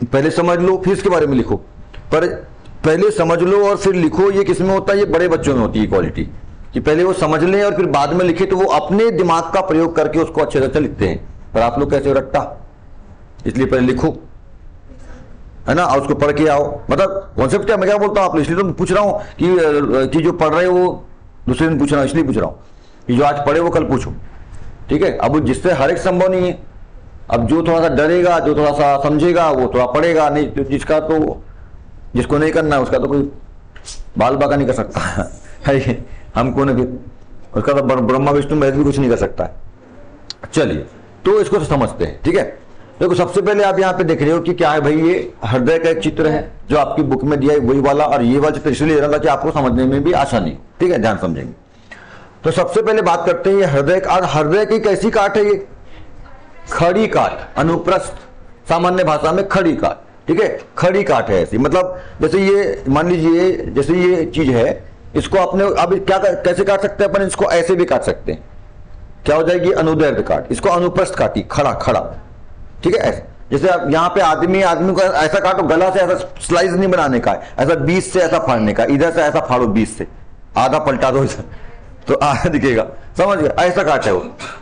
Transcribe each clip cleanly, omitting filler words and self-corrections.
पहले समझ लो फिर इसके बारे में लिखो। पर पहले समझ लो और फिर लिखो, ये किस में होता है? ये बड़े बच्चों में होती है क्वालिटी, कि पहले वो समझ लें और फिर बाद में लिखे, तो वो अपने दिमाग का प्रयोग करके उसको अच्छे से लिखते हैं। पर आप लोग कैसे रट्टा, इसलिए पहले लिखो, है ना, और उसको पढ़ के आओ। मतलब कॉन्सेप्ट क्या, मैं क्या बोलता हूँ आप, इसलिए तो पूछ रहा हूँ कि जो पढ़ रहे हो वो दूसरे दिन पूछ रहा हूँ, इसलिए पूछ रहा हूँ कि जो आज पढ़े वो कल पूछो, ठीक है। अब जिससे हर एक संभव नहीं है, अब जो थोड़ा सा डरेगा, जो थोड़ा सा समझेगा, वो थोड़ा पढ़ेगा, नहीं तो जिसको नहीं करना उसका तो कोई बाल बाका नहीं कर सकता है, हमको ने फिर उसका तो ब्रह्मा विष्णु महेश भी कुछ नहीं कर सकता है। चलिए, तो इसको तो समझते हैं, ठीक है। देखो सबसे पहले आप यहाँ पे देख रहे हो कि क्या है भाई, ये हृदय का एक चित्र है जो आपकी बुक में दिया है वही वाला, और ये वाला चित्र इसलिए रहा था कि आपको समझने में भी आसानी, ठीक है, ध्यान समझेंगे। तो सबसे पहले बात करते हैं ये हृदय, और हृदय की कैसी काट है? ये खड़ी काट, अनुप्रस्थ, सामान्य भाषा में खड़ी काट, ठीक है, खड़ी काट है ऐसी। मतलब जैसे ये मान लीजिए, जैसे ये चीज है, इसको आपने अब क्या कैसे काट सकते हैं अपन? इसको ऐसे भी काट सकते हैं, क्या हो जाएगी? अनुदैर्ध्य काट। इसको अनुप्रस्थ काटी, खड़ा खड़ा, ठीक है, ऐसे। जैसे आप यहाँ पे आदमी को ऐसा काटो, गला से ऐसा स्लाइस नहीं बनाने का है, ऐसा 20 से ऐसा फाड़ने का, इधर से ऐसा फाड़ो 20 से, आधा पलटा दो इधर तो आधा दिखेगा, समझ गए? ऐसा काट है वो।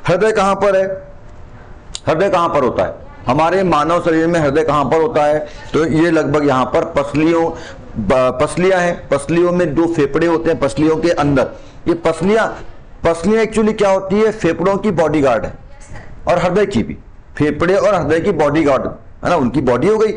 हृदय कहां पर है? हृदय कहां पर होता है हमारे मानव शरीर में? हृदय कहां पर होता है? तो ये लगभग यहां पर पसलियां हैं, पसलियों में 2 फेफड़े होते हैं, पसलियों के अंदर। ये पसलियां एक्चुअली क्या होती है? फेफड़ों की बॉडीगार्ड है, और हृदय की भी। फेफड़े और हृदय की बॉडीगार्ड है ना, उनकी बॉडी हो गई,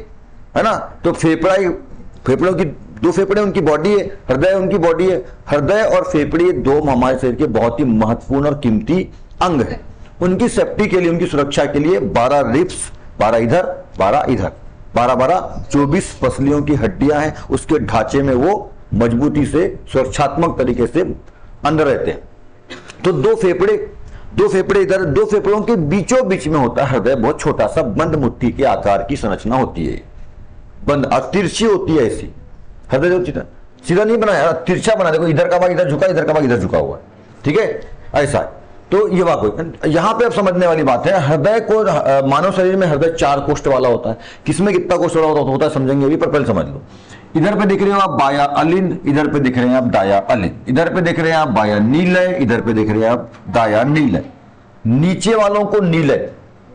है ना। तो फेफड़ों की 2 फेफड़े उनकी बॉडी है, हृदय उनकी बॉडी है। हृदय और फेफड़े 2 हमारे शरीर के बहुत ही महत्वपूर्ण और कीमती अंग है। उनकी सेफ्टी के लिए, उनकी सुरक्षा के लिए 12 रिब्स, 12 इधर 12 इधर, 12 24 पसलियों की हड्डियां हैं, उसके ढांचे में वो मजबूती से सुरक्षात्मक तरीके से अंदर रहते हैं। तो 2 फेफड़े इधर, 2 फेफड़ों के बीचों बीच में होता है हृदय, बहुत छोटा सा बंद मुट्ठी के आकार की संरचना होती है, बंद तिरछी होती है ऐसी। हृदय जो सीधा नहीं बनाया, तिरछा बना, देखो इधर का भाग इधर झुका, इधर का भाग इधर झुका हुआ है, ठीक है, ऐसा है। तो ये बात यहां पे अब समझने वाली बात है। हृदय को, मानव शरीर में हृदय 4 कोष्ठ वाला होता है। किसमें कितना कोष्ठ वाला होता है समझेंगे अभी, पर पहले समझ लो। इधर पे दिख रहे हो आप बाया अलिंद, इधर पे दिख रहे हैं आप दाया अलिंद, इधर पे दिख रहे हैं आप बाया नीलय, इधर पे दिख रहे हैं आप दाया नीलय। नीचे वालों को नीलय।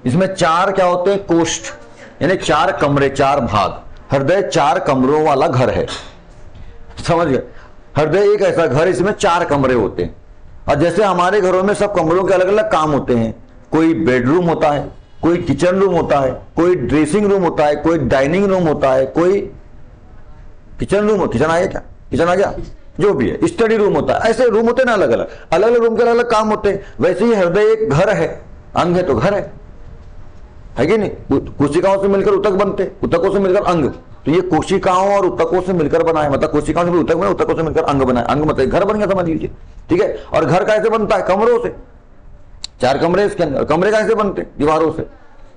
इसमें 4 क्या होते हैं? कोष्ठ, यानी 4 कमरे, 4 भाग। हृदय 4 कमरों वाला घर है, समझ गए? हृदय एक ऐसा घर, इसमें 4 कमरे होते हैं। और जैसे हमारे घरों में सब कमरों के अलग अलग काम होते हैं, कोई बेडरूम होता है, कोई किचन रूम होता है, कोई ड्रेसिंग रूम होता है, कोई डाइनिंग रूम होता है, कोई किचन रूम, किचन आ गया क्या? किचन आ गया, जो भी है, स्टडी रूम होता है, ऐसे रूम होते हैं ना, अलग अलग रूम के अलग अलग काम होते हैं। वैसे ही हृदय एक घर है, अंग है तो घर है कि नहीं? कोशिकाओं से मिलकर उतक बनते, उतकों से मिलकर अंग। तो ये कोशिकाओं और उतकों से मिलकर बनाए, मतलब कोशिकाओं से भी उतक बने, उतकों से मिलकर अंग बनाए, अंग मतलब घर बन गया, समझ लीजिए, ठीक है। और घर कैसे बनता है? कमरों से, 4 कमरे इसके अंदर। कमरे कैसे बनते? दीवारों से।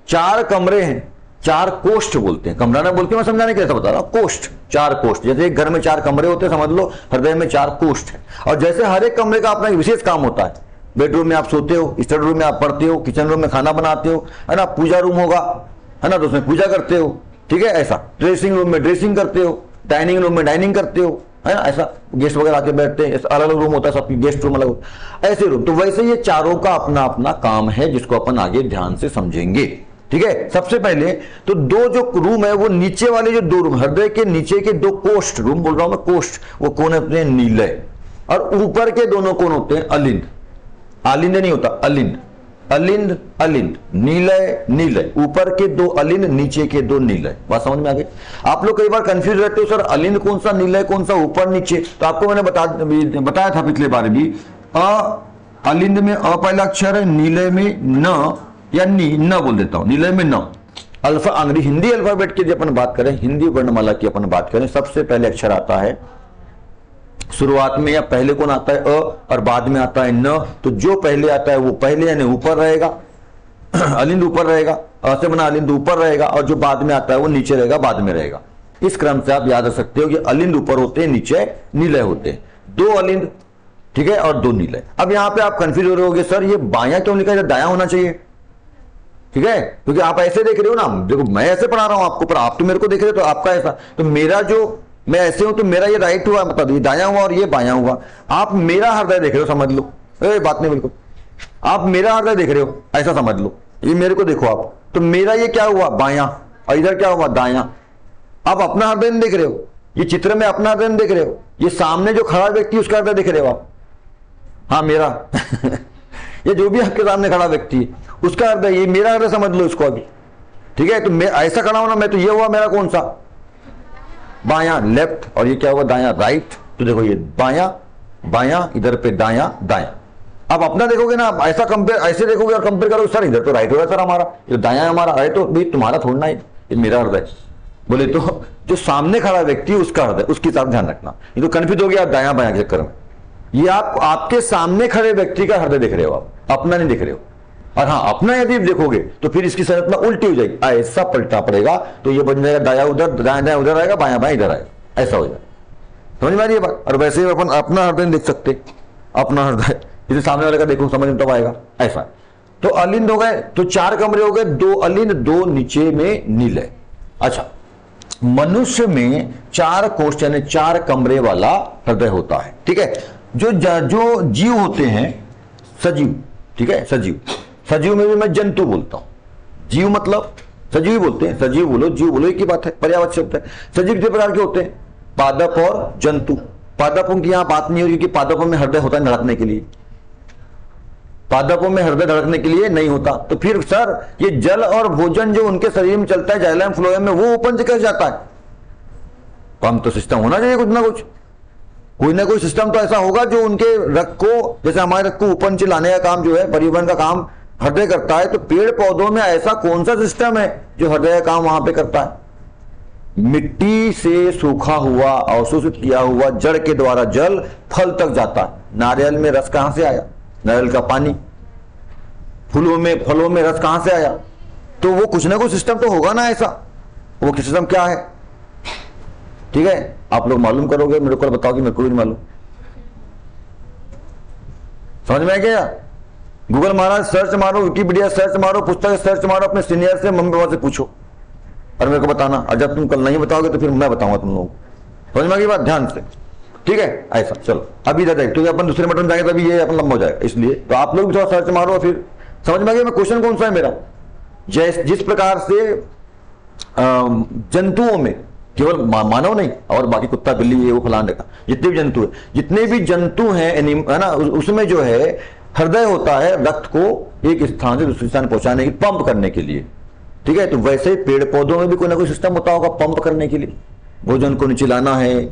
4 कमरे हैं, 4 कोष्ठ बोलते हैं, कमरा ना बोल के मैं समझाने के लिए बता रहा हूं। कोष्ठ, 4 कोष्ठ। जैसे एक घर में 4 कमरे होते हैं, समझ लो हृदय में 4 कोष्ठ है। और जैसे हर एक कमरे का अपना एक विशेष काम होता है। बेडरूम में आप सोते हो, स्टडी रूम में आप पढ़ते हो, किचन रूम में खाना बनाते हो, है ना, पूजा रूम होगा, है ना, तो उसमें पूजा करते हो, ठीक है, ऐसा। ड्रेसिंग रूम में ड्रेसिंग करते हो, डाइनिंग रूम में डाइनिंग करते हो, है ना, ऐसा। गेस्ट वगैरह आके बैठते हैं, अलग अलग रूम होता है, सबकी गेस्ट रूम अलग, ऐसे रूम। तो वैसे ये चारों का अपना अपना काम है, जिसको अपन आगे ध्यान से समझेंगे, ठीक है। सबसे पहले तो 2 जो रूम है, वो नीचे वाले जो 2 रूम, हृदय के नीचे के 2 कोष्ठ, रूम बोल रहा हूं मैं, कोष्ठ, वो कौन होते हैं? नीलय। और ऊपर के दोनों कौन होते हैं? अलिंद। आलिंद नहीं होता, अलिंद, अलिंद अलिंद, नीलय नीलय। ऊपर के 2 अलिंद, नीचे के 2 नीलय। बात समझ में आ गई? आप लोग कई बार कंफ्यूज रहते हो, सर अलिंद कौन सा, नीलय कौन सा, ऊपर नीचे। तो आपको मैंने बताया था पिछले बार भी, अलिंद में अ पहला अक्षर है, नीलय में न या नी, न बोल देता हूं, नीलय में न। अल्फा अंग्रेजी हिंदी अल्फाबेट की जब अपन बात करें, हिंदी वर्णमाला की अपन बात करें, सबसे पहले अक्षर आता है शुरुआत में, या पहले कौन आता है? अ, और बाद में आता है न। तो जो पहले आता है वो पहले यानी ऊपर रहेगा, अलिंद ऊपर रहेगा, अ से बना अलिंद ऊपर रहेगा, और जो बाद में आता है वो नीचे रहेगा, बाद में रहेगा। इस क्रम से आप याद रख सकते हो कि अलिंद ऊपर होते हैं, नीचे नीलय होते हैं। 2 अलिंद, ठीक है, और 2 नीलय। अब यहां पे आप कंफ्यूज हो रहे होगे, सर ये बायां क्यों लिखा है, दायां होना चाहिए, ठीक है, क्योंकि आप ऐसे देख रहे हो ना, देखो मैं ऐसे पढ़ा रहा हूं आपको, पर आप तो मेरे को देख रहे हो, तो आपका ऐसा, तो मेरा जो मैं ऐसे हूं तो मेरा ये राइट हुआ, मतलब ये दायां हुआ और ये बायां हुआ। आप मेरा हृदय देख रहे हो, समझ लो, बात नहीं बिल्कुल, आप मेरा हृदय देख रहे हो ऐसा समझ लो, ये मेरे को देखो आप, तो मेरा ये क्या हुआ बायां और इधर क्या हुआ दायां। आप अपना हृदय नहीं देख रहे हो, ये चित्र में अपना हृदय नहीं देख रहे हो, ये सामने जो खड़ा व्यक्ति उसका हृदय देख रहे हो आप, हाँ मेरा ये जो भी आपके सामने खड़ा व्यक्ति है उसका हृदय, ये मेरा हृदय समझ लो इसको अभी, ठीक है। तो मैं ऐसा खड़ा हूं ना, मैं तो ये हुआ मेरा कौन सा बायां लेफ्ट, और ये क्या हुआ दायां राइट। तो देखो ये बायां बायां, इधर पे दायां दायां। अब अपना देखोगे ना, ऐसा कंपेयर ऐसे देखोगे और कंपेयर करोगे, सर इधर तो राइट हो रहा है सर हमारा, ये दायां हमारा है, तो भाई तुम्हारा थोड़ा ना, ये मेरा हृदय। बोले तो जो सामने खड़ा व्यक्ति उसका हृदय, उसकी तरफ ध्यान रखना, ये तो कन्फ्यूज हो गया आप दायां बायां के चक्कर में। ये आप आपके सामने खड़े व्यक्ति का हृदय देख रहे हो, आप अपना नहीं देख रहे हो। और हाँ, अपना यदि देखोगे तो फिर इसकी संरचना उल्टी हो जाएगी, ऐसा पलटा पड़ेगा, तो ये बन जाएगा दाया उधर, दाया दाया उधर आएगा, बायां बायां इधर आएगा, ऐसा हो जाएगा। समझ में आ रही है बात। और वैसे ही अपन अपना हृदय देख सकते, अपना हृदय इसे सामने वाले का देखो, समझ में तब आएगा, ऐसा। तो अलिंद हो गए, तो 4 कमरे हो गए, 2 अलिंद 2 नीचे में नीले। अच्छा, मनुष्य में 4 कोष्ठ यानी 4 कमरे वाला हृदय होता है, ठीक है। जो जीव होते हैं सजीव, ठीक है, सजीव, सजीव में भी मैं जंतु बोलता हूं, जीव मतलब सजीव बोलते हैं, सजीव बोलो जीव बोलो एक ही बात है, पर्यायवाची शब्द है। सजीव कितने प्रकार के होते हैं, पादप और जंतु। पादपों की यहां बात नहीं हो रही, क्योंकि पादपों में हृदय होता है धड़कने के लिए, पादपों में हृदय धड़कने के लिए नहीं होता। तो फिर सर ये जल और भोजन जो उनके शरीर में चलता है जाइलम फ्लोएम में, वो ओपन से कैसे जाता है। पंप तो सिस्टम होना चाहिए कुछ ना कुछ, कोई ना कोई सिस्टम तो ऐसा होगा जो उनके रक्त को, जैसे हमारे रक्त को ऊपर से लाने का काम जो है परिवहन का काम हृदय करता है, तो पेड़ पौधों में ऐसा कौन सा सिस्टम है जो हृदय का काम वहां पे करता है। मिट्टी से सूखा हुआ अवशोषित किया हुआ जड़ के द्वारा जल फल तक जाता है। नारियल में रस कहां से आया, नारियल का पानी। फलों में रस कहां से आया, तो वो कुछ ना कुछ सिस्टम तो होगा ना ऐसा, वो सिस्टम क्या है, ठीक है। आप लोग मालूम करोगे, मेरे को बताओ कि मेरे को भी नहीं मालूम। समझ में आ गया। गूगल मारा, सर्च मारो, विकिपीडिया सर्च मारो, पुस्तक सर्च मारो, अपने सीनियर से मम्मी पापा से पूछो और मेरे को बताना। और जब तुम कल नहीं बताओगे तो फिर मैं बताऊंगा तुम लोगों को। समझ में आ गई बात, ध्यान से, ठीक है। ऐसा चलो अभी इधर देख, क्योंकि अपन दूसरे मटन जाएंगे तभी ये अपन लंबा हो जाएगा, इसलिए तो आप लोग भी थोड़ा सर्च मारो, फिर समझ में आ गया मैं क्वेश्चन कौन सा है मेरा। जिस प्रकार से जंतुओं में केवल मानव नहीं और बाकी कुत्ता बिल्ली ये वो फलाने का जितने भी जंतु है, जितने भी जंतु हैं है ना, उसमें जो है हृदय होता है रक्त को एक स्थान से दूसरे स्थान पहुंचाने की, पंप करने के लिए, ठीक है। तो वैसे पेड़ पौधों में भी कोई ना कोई सिस्टम होता होगा पंप करने के लिए, भोजन को नीचे लाना है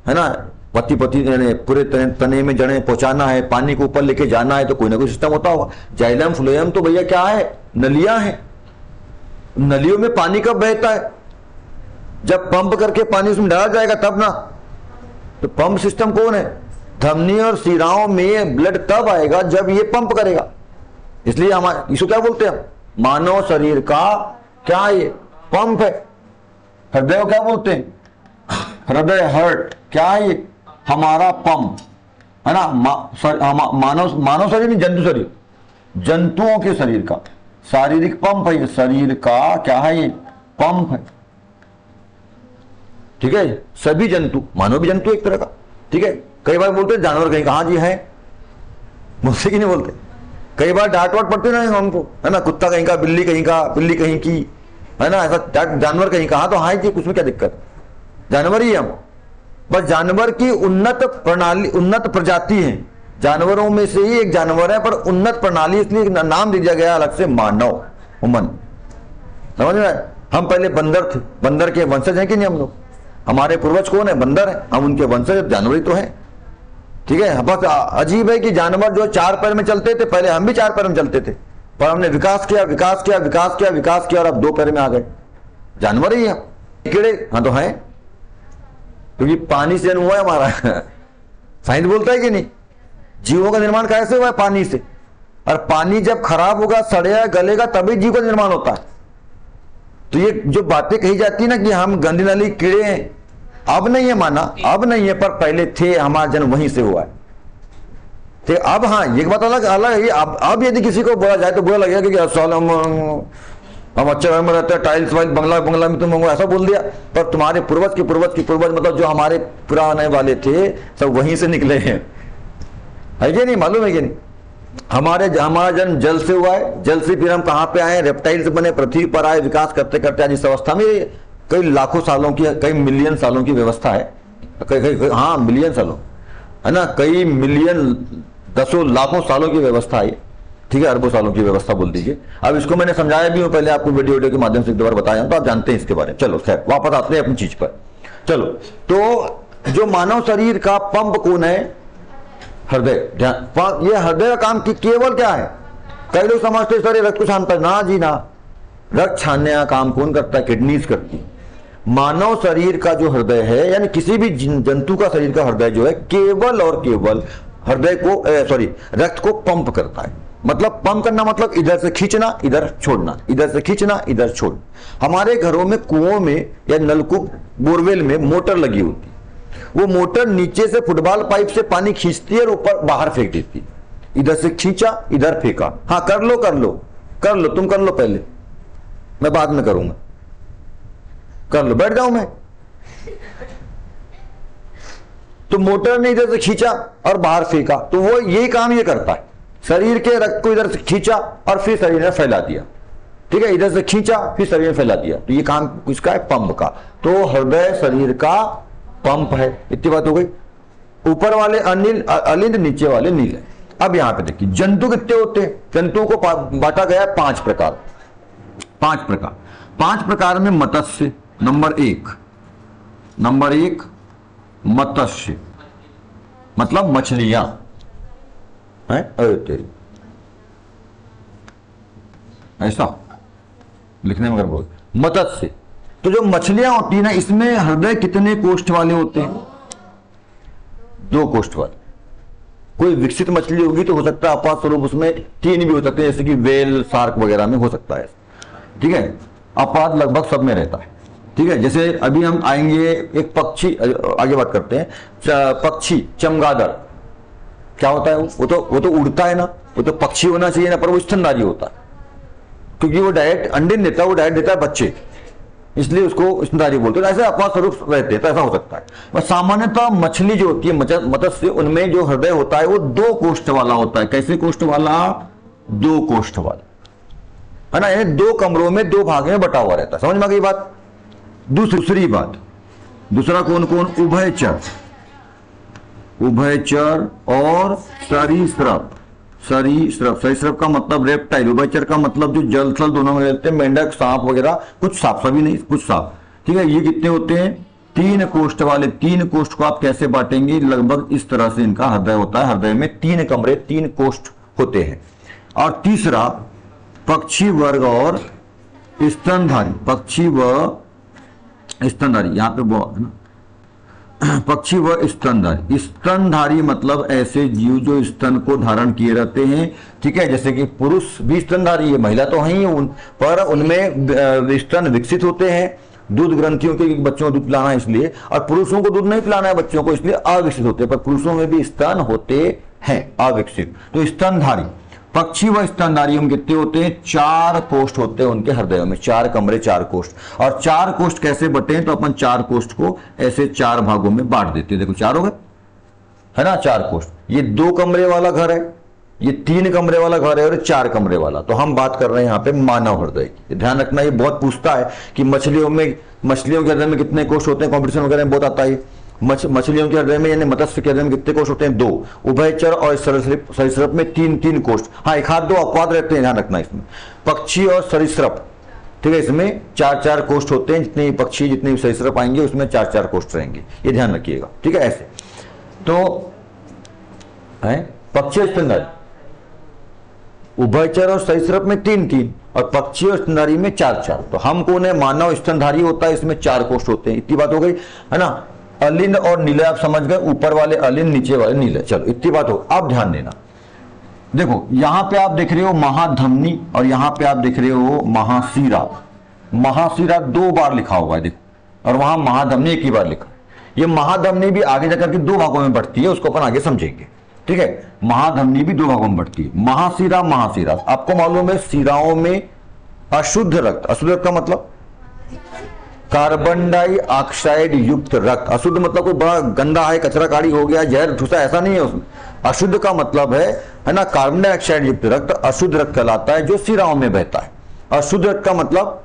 ना, पत्ती पूरे तने में जड़ें पहुंचाना है, पानी को ऊपर लेके जाना है, तो कोई ना कोई सिस्टम होता होगा। जाइलम फ्लोएम तो भैया क्या है, नलियां हैं। नलियों में पानी कब बहता है, जब पंप करके पानी उसमें डाला जाएगा तब ना। तो पंप सिस्टम कौन है, धमनी और शिराओं में ब्लड तब आएगा जब ये पंप करेगा। इसलिए हमारे इसको क्या बोलते हैं, मानव शरीर का क्या ये पंप है। हृदय को क्या बोलते हैं, हृदय हार्ट, क्या है ये हमारा पंप है ना। मानव शरीर नहीं, जंतु शरीर, जंतुओं के शरीर का शारीरिक पंप है, ये शरीर का क्या है, ये पंप है, ठीक है। सभी जंतु, मानव भी जंतु एक तरह का, ठीक है। कई बार बोलते हैं जानवर कहीं कहां जी है, मुझसे की नहीं बोलते। कई बार डांट वाट पड़ते ना हमको, है ना, कुत्ता कहीं का, बिल्ली कहीं का, बिल्ली कहीं की, है ना, ऐसा जानवर कहीं कहा, तो हाँ जी उसमें क्या दिक्कत, जानवर ही हम। बस जानवर की उन्नत प्रणाली, उन्नत प्रजाति है, जानवरों में से ही एक जानवर है, पर उन्नत प्रणाली, इसलिए नाम दिया गया अलग से मानव, ह्यूमन। समझ में, हम पहले बंदर थे, बंदर के वंशज हैं कि नहीं हम लोग, हमारे पूर्वज कौन है, बंदर है, हम उनके वंशज जानवर ही तो है, ठीक है। बस अजीब है कि जानवर जो 4 पैर में चलते थे, पहले हम भी 4 पैर में चलते थे, पर हमने विकास किया विकास किया विकास किया विकास किया और अब 2 पैर में आ गए, जानवर ही है। कीड़े हाँ तो है, क्योंकि पानी से जन्म हुआ है हमारा साइंस बोलता है कि नहीं, जीवों का निर्माण कैसे हुआ है, पानी से। और पानी जब खराब होगा, सड़ेगा, गलेगा, तभी जीव का निर्माण होता है। तो ये जो बातें कही जाती है ना कि हम गंदी नाली कीड़े हैं, अब नहीं है माना, अब नहीं है, पर पहले थे, हमारा जन्म वहीं से हुआ है। तो अब हाँ ये बात अलग अलग है। अब यदि किसी को बोला जाए तो बुरा लगेगा कि हम अच्छे घर में रहते हैं, टाइल्स वाइल्स बंगला बंगला में तुम ऐसा बोल दिया, पर तुम्हारे पूर्वज के पूर्वज के पूर्वज मतलब जो हमारे पुराने वाले थे सब वहीं से निकले हैं, है कि नहीं? मालूम है कि नहीं? हमारा जन्म जल से हुआ है, जल से फिर हम कहाँ पे आए? रेप्टाइल से बने, पृथ्वी पर आए, विकास करते करते आज इस अवस्था में कई लाखों सालों की, कई मिलियन सालों की व्यवस्था है, हाँ मिलियन सालों, है ना, कई मिलियन, दसों लाखों सालों की व्यवस्था है, ठीक है, अरबों सालों की व्यवस्था बोल दीजिए। अब इसको मैंने समझाया भी हूं पहले आपको वीडियो के माध्यम से एक दो बार बताया, तो आप जानते हैं इसके बारे में। चलो खैर वापस आते हैं अपनी चीज पर। चलो, तो जो मानव शरीर का पंप कौन है? हृदय। ध्यान, ये हृदय का काम केवल क्या है? कई लोग समझते सर रक्त को छानता है, ना जी ना, रक्त छानने का काम कौन करता है? किडनीज करती है। मानव शरीर का जो हृदय है, यानी किसी भी जंतु का शरीर का हृदय जो है, केवल और केवल हृदय को रक्त को पंप करता है। मतलब पंप करना मतलब इधर से खींचना, इधर छोड़ना, इधर से खींचना, इधर छोड़ना। हमारे घरों में कुओं में या नलकूप, बोरवेल में मोटर लगी होती है, वो मोटर नीचे से फुटबॉल पाइप से पानी खींचती है और ऊपर बाहर फेंक देती है। इधर से खींचा, इधर फेंका। हाँ कर लो कर लो कर लो, तुम कर लो पहले, मैं बाद में करूंगा, कर लो, बैठ जाऊं मैं। तो मोटर ने इधर से खींचा और बाहर फेंका, तो वो यही काम ये करता है, शरीर के रक्त को इधर से खींचा और फिर शरीर में फैला दिया, ठीक है, इधर से खींचा फिर शरीर में फैला दिया। तो ये काम किसका है? पंप का। तो हृदय शरीर का पंप है। इतनी बात हो गई। ऊपर वाले अनिल अलिंद, नीचे वाले नील है। अब यहां पे देखिए जंतु कितने होते हैं? जंतुओं को बांटा गया 5 प्रकार। 5 प्रकार में मत्स्य नंबर 1 मत्स्य मतलब मछलियां हैं। अरे तेरी, ऐसा लिखने में अगर बोल मत्स्य, तो जो मछलियां होती है ना, इसमें हृदय कितने कोष्ठ वाले होते हैं? 2 कोष्ठ वाले। कोई विकसित मछली होगी तो हो सकता है आपात स्वरूप उसमें 3 भी हो सकते हैं, जैसे कि वेल, शार्क वगैरह में हो सकता है, ठीक है। आपात लगभग सब में रहता है, ठीक है। जैसे अभी हम आएंगे एक पक्षी, आगे बात करते हैं, पक्षी चमगादड़, क्या होता है? वो तो उड़ता है ना, वो तो पक्षी होना चाहिए ना, पर वो स्तनधारी होता है, क्योंकि वो डायरेक्ट अंडे नहीं देता, वो डायरेक्ट देता है बच्चे, इसलिए उसको स्तनधारी बोलते हैं। ऐसे अपवाद स्वरूप रहते हैं, तो ऐसा हो सकता है। पर सामान्यतः मछली जो होती है, मत्स्य, उनमें जो हृदय होता है वो 2 कोष्ठ वाला होता है। कैसे कोष्ठ वाला? 2 कोष्ठ वाला, है ना, यानी 2 कमरों में 2 भाग में बटा हुआ रहता है। समझ में आ गई बात? दूसरी बात, दूसरा कौन कौन? उभयचर और सरीसृप। सरीसृप का मतलब रेप्टाइल, उभयचर का मतलब जो जल थल दोनों में रहते हैं, मेंढक, सांप वगैरह, कुछ सांप, सभी नहीं, कुछ सांप, ठीक है। ये कितने होते हैं? 3 कोष्ठ वाले। 3 कोष्ठ को आप कैसे बांटेंगे? लगभग इस तरह से इनका हृदय होता है। हृदय में 3 कमरे, 3 कोष्ठ होते हैं। और तीसरा पक्षी वर्ग और स्तनधारी। पक्षी व स्तनधारी, यहां पे है ना, पक्षी व स्तनधारी। स्तनधारी मतलब ऐसे जीव जो स्तन को धारण किए रहते हैं, ठीक है। जैसे कि पुरुष भी स्तनधारी है, महिला तो है ही, पर उनमें स्तन विकसित होते हैं, दूध ग्रंथियों के बच्चों को दूध पिलाना है इसलिए, और पुरुषों को दूध नहीं पिलाना है बच्चों को, इसलिए अविकसित होते हैं। पर पुरुषों में भी स्तन होते हैं अविकसित। तो स्तनधारी, पक्षी व स्तनधारी हम कितने होते हैं? 4 कोष्ठ होते हैं उनके हृदयों में, 4 कमरे, 4 कोष्ठ। और 4 कोष्ठ कैसे बटे हैं? तो अपन 4 कोष्ठ को ऐसे 4 भागों में बांट देते हैं। देखो 4 हो गए, है ना, 4 कोष्ठ। ये 2 कमरे वाला घर है, ये 3 कमरे वाला घर है, और 4 कमरे वाला। तो हम बात कर रहे हैं यहाँ पे मानव हृदय की। ध्यान रखना, ये बहुत पूछता है कि मछलियों के हृदय में कितने कोष्ठ होते हैं, कॉम्पिटिशन वगैरह में बहुत आता है। मछलियों के हृदय में यानी मत्स्य के हृदय में कितने कोष्ठ होते हैं? 2। उभयचर और सरीसृप में 3 कोष्ठ। हाँ, एक हाथ 2 अपवाद रहते हैं, ध्यान रखना इसमें। पक्षी और सरीसृप, ठीक है, इसमें 4 कोष्ठ होते हैं। जितने पक्षी, जितने सरीसृप आएंगे उसमें 4 कोष्ठ रहेंगे, ये ध्यान रखिएगा, ठीक है। ऐसे तो है पक्षी स्तनधारी, उभयचर और सरीसृप में 3 और पक्षी और स्तनधारी में 4। तो हम कौन है? मानव स्तनधारी होता है, इसमें 4 कोष्ठ होते हैं। इतनी बात हो गई, है ना। अलिंद और नीले आप समझ गए, ऊपर वाले अलिंद, नीचे वाले नीले। चलो इतनी बात हो। अब ध्यान देना, देखो यहां पे आप देख रहे हो महाधमनी और यहां पे आप देख रहे हो महाशिरा। महाशिरा 2 बार लिखा हुआ है, देखो, और वहां महाधमनी 1 ही बार लिखा है। ये महाधमनी भी आगे जाकर के 2 भागों में बढ़ती है, उसको अपन आगे समझेंगे, ठीक है। महाधमनी भी 2 भागों में बढ़ती है। महाशिरा, आपको मालूम है शिराओं में अशुद्ध रक्त, अशुद्ध रक्त का मतलब कार्बन डाइऑक्साइड युक्त रक्त। अशुद्ध मतलब कोई बड़ा गंदा है, कचरा काड़ी हो गया, जहर ठूसा, ऐसा नहीं है उसमें। अशुद्ध का मतलब है ना, कार्बन डाइऑक्साइड युक्त रक्त अशुद्ध रक्त कहलाता है, जो शिराओं में बहता है। अशुद्ध रक्त का मतलब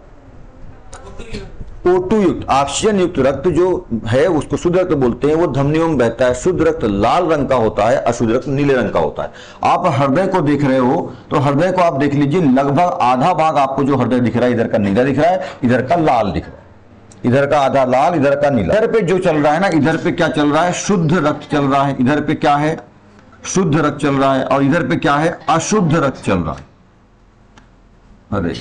O2 युक्त, ऑक्सीजन युक्त रक्त जो है उसको शुद्ध रक्त बोलते हैं, वो धमनियों में बहता है। शुद्ध रक्त लाल रंग का होता है, अशुद्ध रक्त नीले रंग का होता है। आप हृदय को देख रहे हो तो हृदय को आप देख लीजिए, लगभग आधा भाग आपको जो हृदय दिख रहा है, इधर का नीला दिख रहा है, इधर का लाल दिख रहा है, इधर का आधा लाल, इधर का नीला। इधर पे जो चल रहा है ना, इधर पे क्या चल रहा है, शुद्ध रक्त चल रहा है। इधर पे क्या है, शुद्ध रक्त चल रहा है, और इधर पे क्या है, अशुद्ध रक्त चल रहा है। अरे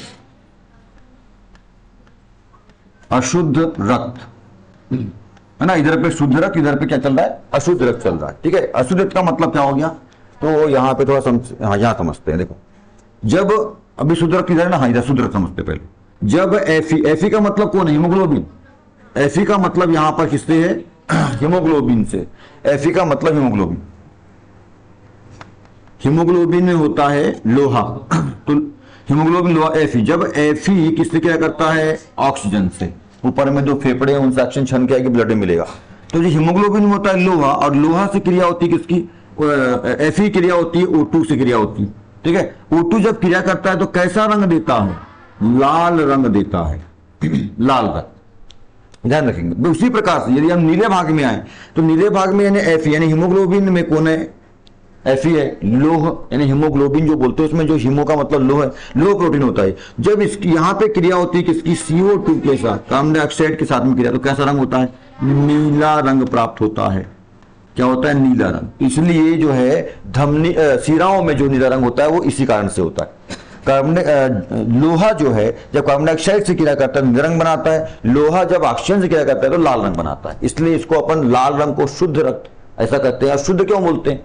अशुद्ध रक्त है ना, इधर पे शुद्ध रक्त, इधर पे क्या चल रहा है, अशुद्ध रक्त चल रहा है। ठीक है, अशुद्ध रक्त का मतलब क्या हो गया, तो यहाँ पे थोड़ा हाँ यहाँ समझते हैं। देखो, जब अभी शुद्ध रक्त इधर है ना, हाँ इधर शुद्ध रक्त समझते पहले। जब एफी का मतलब कौन है, हीमोग्लोबिन। एफी का मतलब यहाँ पर किससे है, हीमोग्लोबिन से। एफी का मतलब हीमोग्लोबिन। हीमोग्लोबिन में होता है लोहा, तो हीमोग्लोबिन लोहा एफी। जब एफी किससे क्या करता है, ऑक्सीजन से। ऊपर में दो फेफड़े हैं, उनसे ऑक्सीजन छन के आगे ब्लड में मिलेगा। तो जो हीमोग्लोबिन में होता है लोहा, और लोहा से क्रिया होती है किसकी, एफी क्रिया होती है O2 से क्रिया होती है। ठीक है, O2 जब क्रिया करता है तो कैसा रंग देता है, लाल रंग देता है, लाल रंग, ध्यान रखेंगे। उसी प्रकार से यदि हम नीले भाग में आए तो नीले भाग में यानी एफी, यानी हीमोग्लोबिन में कौन है, एफी है, लोह यानी हीमोग्लोबिन जो बोलते हैं, उसमें जो हीमो का मतलब लोह है, लोह प्रोटीन होता है। जब इसकी यहाँ पे क्रिया होती है किसकी, CO2 के साथ, कार्बन डाइऑक्साइड के साथ में क्रिया, तो कैसा रंग होता है, नीला रंग प्राप्त होता है। क्या होता है, नीला रंग। इसलिए जो है धमनी शिराओं में जो नीला रंग होता है वो इसी कारण से होता है। कार्बन लोहा जो है जब कार्बन डाइऑक्साइड से क्रिया करता है नीला रंग बनाता है, लोहा जब ऑक्सीजन से क्रिया करता है तो लाल रंग बनाता है। इसलिए इसको अपन लाल रंग को शुद्ध रक्त ऐसा कहते हैं। शुद्ध क्यों बोलते हैं,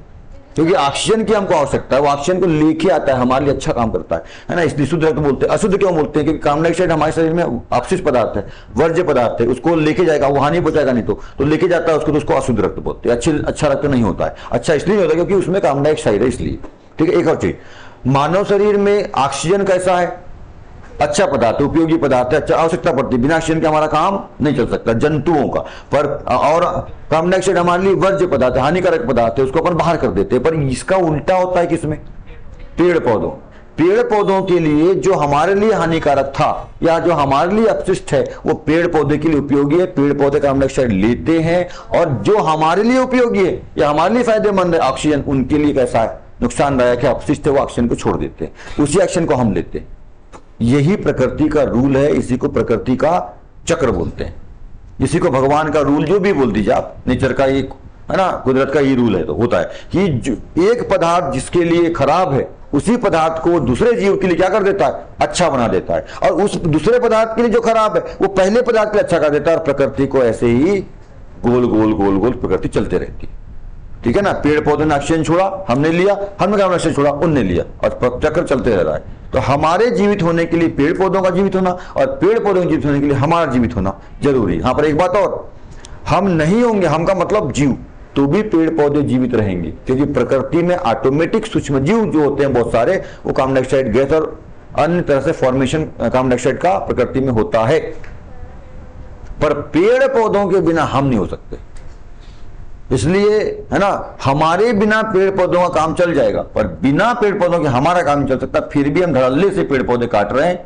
क्योंकि ऑक्सीजन की हमको आवश्यकता है, वो ऑक्सीजन को लेके आता है, हमारे लिए अच्छा काम करता है ना, इसलिए शुद्ध रक्त बोलते हैं। अशुद्ध क्यों बोलते हैं, क्योंकि कार्बन डाइऑक्साइड हमारे शरीर में अपशिष्ट पदार्थ है, वर्ज्य पदार्थ है, उसको लेके जाएगा, वो हानि पहुंचाएगा नहीं तो लेके जाता है उसको, तो उसको अशुद्ध रक्त बोलते हैं। अच्छा रक्त नहीं होता है। अच्छा इसलिए नहीं होता क्योंकि उसमें कार्बन डाइऑक्साइड है, इसलिए। ठीक है, एक और चीज, मानव शरीर में ऑक्सीजन कैसा है, अच्छा पदार्थ, उपयोगी पदार्थ है, अच्छा आवश्यकता पड़ती है, बिना ऑक्सीजन के हमारा काम नहीं चल सकता जंतुओं का। पर और कार्बन डाइऑक्साइड हमारे लिए वर्ज्य पदार्थ है, हानिकारक पदार्थ है, उसको अपन बाहर कर देते हैं। पर इसका उल्टा होता है किसमें, पेड़ पौधों। पेड़ पौधों के लिए जो हमारे लिए हानिकारक था या जो हमारे लिए अपशिष्ट है, वो पेड़ पौधे के लिए उपयोगी है। पेड़ पौधे कार्बन डाइऑक्साइड लेते हैं, और जो हमारे लिए उपयोगी है या हमारे लिए फायदेमंद है ऑक्सीजन, उनके लिए कैसा है, नुकसानदायक है, अपशिष्ट है, वो ऑक्सीजन को छोड़ देते हैं, उसी ऑक्सीजन को हम लेते हैं। यही प्रकृति का रूल है, इसी को प्रकृति का चक्र बोलते हैं, इसी को भगवान का रूल जो भी बोल दीजिए आप, नेचर का एक है ना, कुदरत का ये रूल है। तो होता है कि एक पदार्थ जिसके लिए खराब है, उसी पदार्थ को दूसरे जीव के लिए क्या कर देता है, अच्छा बना देता है, और उस दूसरे पदार्थ के लिए जो खराब है वो पहले पदार्थ के लिए अच्छा कर देता है। और प्रकृति को ऐसे ही गोल गोल गोल गोल प्रकृति चलते रहती है। ठीक है ना, पेड़ पौधे ने ऑक्सीजन छोड़ा, हमने लिया, हमने कार्बन डाइऑक्साइड छोड़ा, उनने लिया, और चक्र चलते रह रहा है। तो हमारे जीवित होने के लिए पेड़ पौधों का जीवित होना, और पेड़ पौधों के जीवित होने के लिए हमारा जीवित होना जरूरी है। यहाँ पर एक बात और, हम नहीं होंगे, हम का मतलब जीव, तो भी पेड़ पौधे जीवित रहेंगे, क्योंकि प्रकृति में ऑटोमेटिक सूक्ष्म जीव जो होते हैं बहुत सारे, वो कार्बन डाइऑक्साइड गैस और अन्य तरह से फॉर्मेशन कार्बन डाइऑक्साइड का प्रकृति में होता है। पर पेड़ पौधों के बिना हम नहीं हो सकते। इसलिए है ना, हमारे बिना पेड़ पौधों का काम चल जाएगा, पर बिना पेड़ पौधों के हमारा काम नहीं चल सकता। फिर भी हम धड़ल्ले से पेड़ पौधे काट रहे हैं,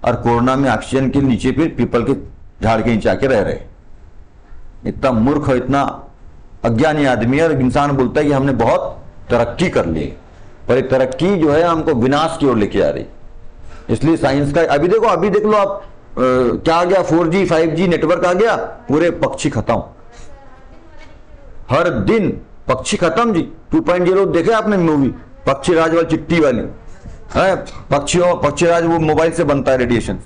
और कोरोना में ऑक्सीजन के नीचे फिर पीपल के झाड़ के नीचे आके रह रहे हैं। इतना मूर्ख, इतना अज्ञानी आदमी है, और इंसान बोलता है कि हमने बहुत तरक्की कर ली, पर ये तरक्की जो है हमको विनाश की ओर लेके आ रही। इसलिए साइंस का अभी देखो, अभी देख लो आप, क्या आ गया, 4G 5G नेटवर्क आ गया, पूरे पक्षी खत्म, हर दिन पक्षी खत्म जी। 2.0 देखे आपने मूवी, पक्षी राज वाली, चिट्टी वाली है, पक्षी राज वो मोबाइल से बनता है, रेडिएशन।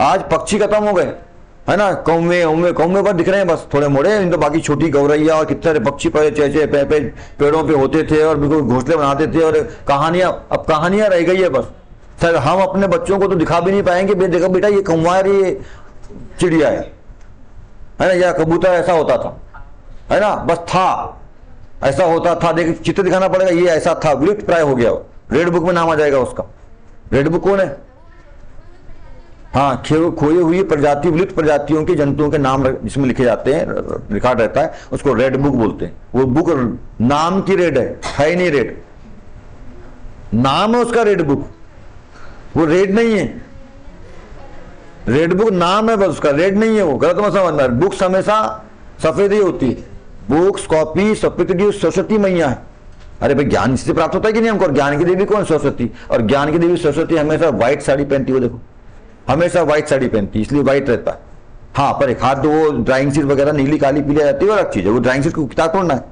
आज पक्षी खत्म हो गए, है ना, कौवे पर दिख रहे हैं बस थोड़े मोड़े, इन तो बाकी छोटी गौरैया और कितने सारे पक्षी पहले चेचे पे पेड़ों पे होते थे, और बिल्कुल घोंसले बनाते थे, और कहानियां, अब कहानियां रह गई है बस। सर हम अपने बच्चों को तो दिखा भी नहीं पाएंगे, देखो बेटा ये कौवा ये चिड़िया है ना, या कबूतर ऐसा होता था, है ना, बस था, ऐसा होता था, देख चित्र दिखाना पड़ेगा, ये ऐसा था, विलुप्त प्राय हो गया, रेड बुक में नाम आ जाएगा उसका। रेड बुक कौन है, हाँ, खोई हुई प्रजाति, विलुप्त प्रजातियों के जंतुओं के नाम जिसमें लिखे जाते हैं, रिकॉर्ड रहता है, उसको रेड बुक बोलते हैं। वो बुक नाम की रेड है ही नहीं रेड, नाम है उसका रेड बुक, वो रेड नहीं है। रेड बुक नाम है बस उसका, रेड नहीं है वो, गलत मत समझना। बुक्स हमेशा सफेद ही होती है। बुक्स कॉपी सफेद सरस्वती मैया है। अरे भाई, ज्ञान से प्राप्त होता है कि नहीं हमको? ज्ञान की देवी कौन? सरस्वती। और ज्ञान की देवी सरस्वती हमेशा व्हाइट साड़ी पहनती है, देखो हमेशा व्हाइट साड़ी पहनती है, इसलिए व्हाइट रहता है। हाँ, पर एक हाथ तो वो ड्राइंग शीट वगैरह नीली काली पीली जाती है, और अलग चीज है। वो ड्राइंग शीट को किताब तोड़ना है,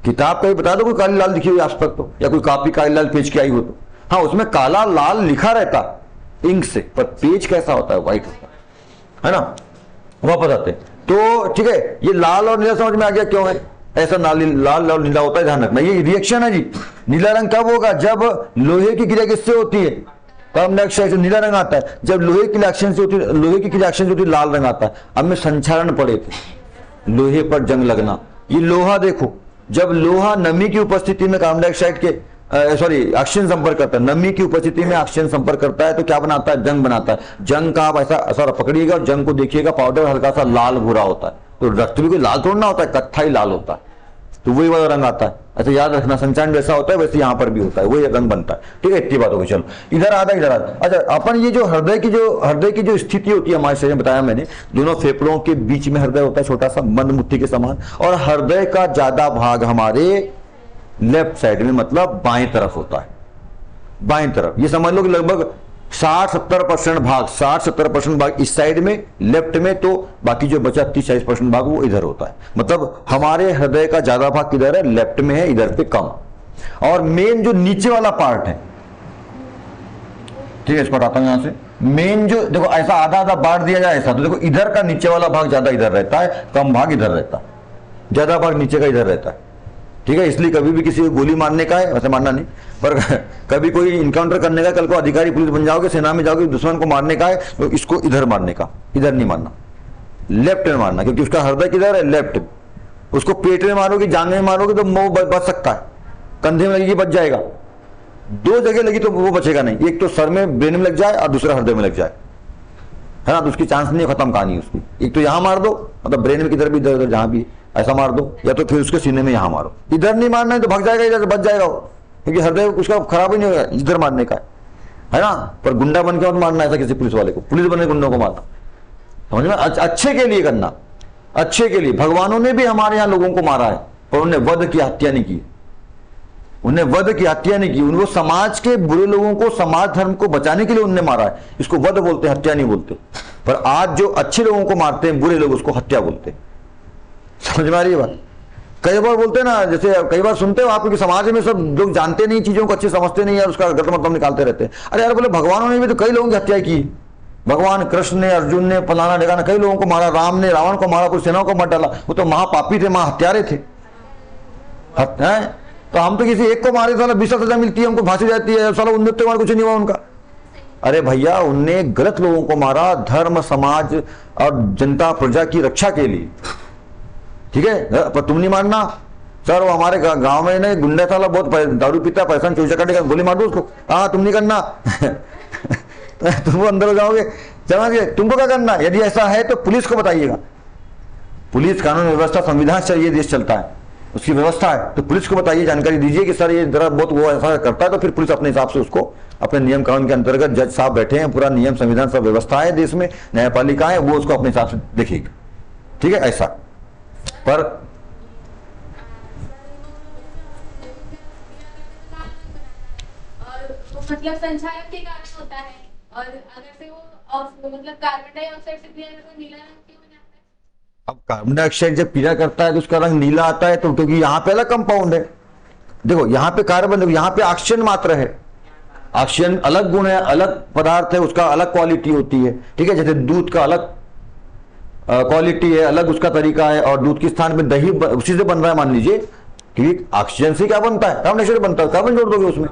किताब का भी बता दो कोई काली लाल लिखी हुई आज तक तो, या कोई कॉपी काली लाल पेज की आई हो तो। हाँ, उसमें काला लाल लिखा रहता इंक से, पर पेज कैसा होता है? व्हाइट होता है ना। वापस आते तो ठीक है, ये लाल और नीला समझ में आ गया क्यों है ऐसा? लाल और नीला होता है, ध्यान रखना। ये रिएक्शन है जी। नीला रंग कब होगा? जब लोहे की क्रिया किससे होती है? कार्बन डाइऑक्साइड से नीला रंग आता है। जब लोहे की रिएक्शन से होती है, लोहे की रिएक्शन से होती है, लाल रंग आता है। अब में संक्षारण पड़े थे, लोहे पर जंग लगना। ये लोहा देखो, जब लोहा नमी की उपस्थिति में कार्बन डाइऑक्साइड के ऑक्सीजन संपर्क करता है, नमी की उपस्थिति में ऑक्सीजन संपर्क करता है तो क्या बनाता है? जंग बनाता है। जंग का आप ऐसा असर पकड़िएगा और जंग को देखिएगा, पाउडर हल्का सा लाल भूरा होता है। तो रक्त भी कोई लाल थोड़ा ना होता है, कत्था ही लाल होता है, तो वही वाला रंग आता है। ऐसा याद रखना, संचालन जैसा होता है वैसे यहाँ पर भी होता है, वही रंग बनता है। ठीक है, इतनी बात होगी। चलो इधर आधा इधर आधा। अच्छा, अपन ये जो हृदय की जो स्थिति होती है हमारे शरीर में, बताया मैंने, दोनों फेफड़ों के बीच में हृदय होता है, छोटा सा बंद मुट्ठी के समान, और हृदय का ज्यादा भाग हमारे लेफ्ट साइड में, मतलब बाएं तरफ होता है। बाएं तरफ ये समझ लो कि लगभग 60-70% भाग, 60-70% भाग इस साइड में लेफ्ट में, तो बाकी जो बचा 30-40% भाग वो इधर होता है। मतलब हमारे हृदय का ज्यादा भाग किधर है? लेफ्ट में है, इधर पे कम। और मेन जो नीचे वाला पार्ट है, ठीक है, इसको हटाता हूं यहां से। मेन जो देखो, ऐसा आधा आधा बांट दिया जाए ऐसा, तो देखो इधर का नीचे वाला भाग ज्यादा इधर रहता है, कम भाग इधर रहता है, ज्यादा भाग नीचे का इधर रहता है। ठीक है, इसलिए कभी भी किसी को गोली मारने का है, वैसे मारना नहीं, पर कभी कोई इनकाउंटर करने का, कल को अधिकारी पुलिस बन जाओगे, सेना में जाओगे, दुश्मन को मारने का है तो इसको इधर मारने का, इधर नहीं मारना, लेफ्ट में मारना, क्योंकि उसका हृदय किधर है? लेफ्ट। उसको पेट में मारोगे, जांघ में मारोगे तो वो बच सकता है, कंधे में लगेगी बच जाएगा, दो जगह लगी तो वो बचेगा नहीं। एक तो सर में, ब्रेन में लग जाए, और दूसरा हृदय में लग जाए, है ना, तो उसकी चांस नहीं है, खत्म कहानी उसकी। एक तो यहां मार दो, मतलब ब्रेन में किधर भी, इधर उधर जहां भी ऐसा मार दो, या तो फिर उसके सीने में यहां मारो। इधर नहीं मारना है तो भाग जाएगा, इधर बच जाएगा वो, क्योंकि हृदय उसका खराब ही नहीं होगा, इधर मारने का है ना। पर गुंडा बन के मत मारना ऐसा किसी पुलिस वाले को, पुलिस बने गुंडों को मारना, समझ में? अच्छे के लिए करना, अच्छे के लिए। भगवानों ने भी हमारे यहाँ लोगों को मारा है, पर उन्हें वध की हत्या नहीं की, उन्हें वध की हत्या नहीं की। उनको समाज के बुरे लोगों को, समाज धर्म को बचाने के लिए उन्हें मारा है। इसको वध बोलते हैं, हत्या नहीं बोलते। पर आज जो अच्छे लोगों को मारते हैं बुरे लोग, उसको हत्या बोलते हैं। समझ में आ रही है बात? कई बार बोलते हैं ना, जैसे कई बार सुनते हो आपको कि समाज में सब लोग जानते नहीं, चीजों को अच्छे समझते नहीं, यार उसका गलत मतलब निकालते रहते हैं। अरे यार, बोले भगवानों ने भी तो कई लोगों की हत्या की। भगवान कृष्ण ने, अर्जुन ने, फलाना ढेकाना कई लोगों को मारा, राम ने रावण को मारा, पूरी सेनाओं को मार डाला। वो तो महापापी थे, महाहत्यारे थे। तो हम तो किसी एक को मारे, साला 20 सजा मिलती है, हमको फांसी जाती है, साला उन्नत कुछ नहीं हुआ उनका। अरे भैया, उनने गलत लोगों को मारा, धर्म, समाज और जनता प्रजा की रक्षा के लिए। ठीक है, पर तुम नहीं मारना। सर वो हमारे गांव में ना गुंडा साला बहुत दारू पीता, पैसा चोरी करने का, गोली मार दो उसको। हाँ, तुम नहीं करना तुम अंदर हो जाओगे, समझिए। तुमको क्या करना? यदि ऐसा है तो पुलिस को बताइएगा। पुलिस, कानून व्यवस्था, संविधान से ये देश चलता है, उसकी व्यवस्था है, तो पुलिस को बताइए, जानकारी दीजिए कि सर ये जरा बहुत वो ऐसा करता है, तो फिर पुलिस अपने हिसाब से उसको, अपने नियम कानून के अंतर्गत, जज साहब बैठे हैं, पूरा नियम संविधान सब व्यवस्था है देश में, न्यायपालिका है, वो उसको अपने हिसाब से देखेगा। ठीक है, ऐसा। पर मतलब संचालन के कारण होता है, और अगर से वो मतलब कार्बन डाइऑक्साइड से क्रिया तो नीला रंग क्यों हो जाता है? अब कार्बन डाइऑक्साइड जब क्रिया करता है तो उसका रंग नीला आता है, तो क्योंकि यहाँ पे अलग कंपाउंड है। देखो यहाँ पे कार्बन, देखो यहाँ पे ऑक्सीजन मात्र है, ऑक्सीजन अलग गुण है, अलग पदार्थ है, उसका अलग क्वालिटी होती है। ठीक है, जैसे दूध का अलग क्वालिटी है, अलग उसका तरीका है, और दूध के स्थान पे दही उसी से बन रहा है, मान लीजिए, क्योंकि ऑक्सीजन से क्या बनता है? कार्बन डाइऑक्साइड बनता है, कार्बन जोड़ दोगे उसमें।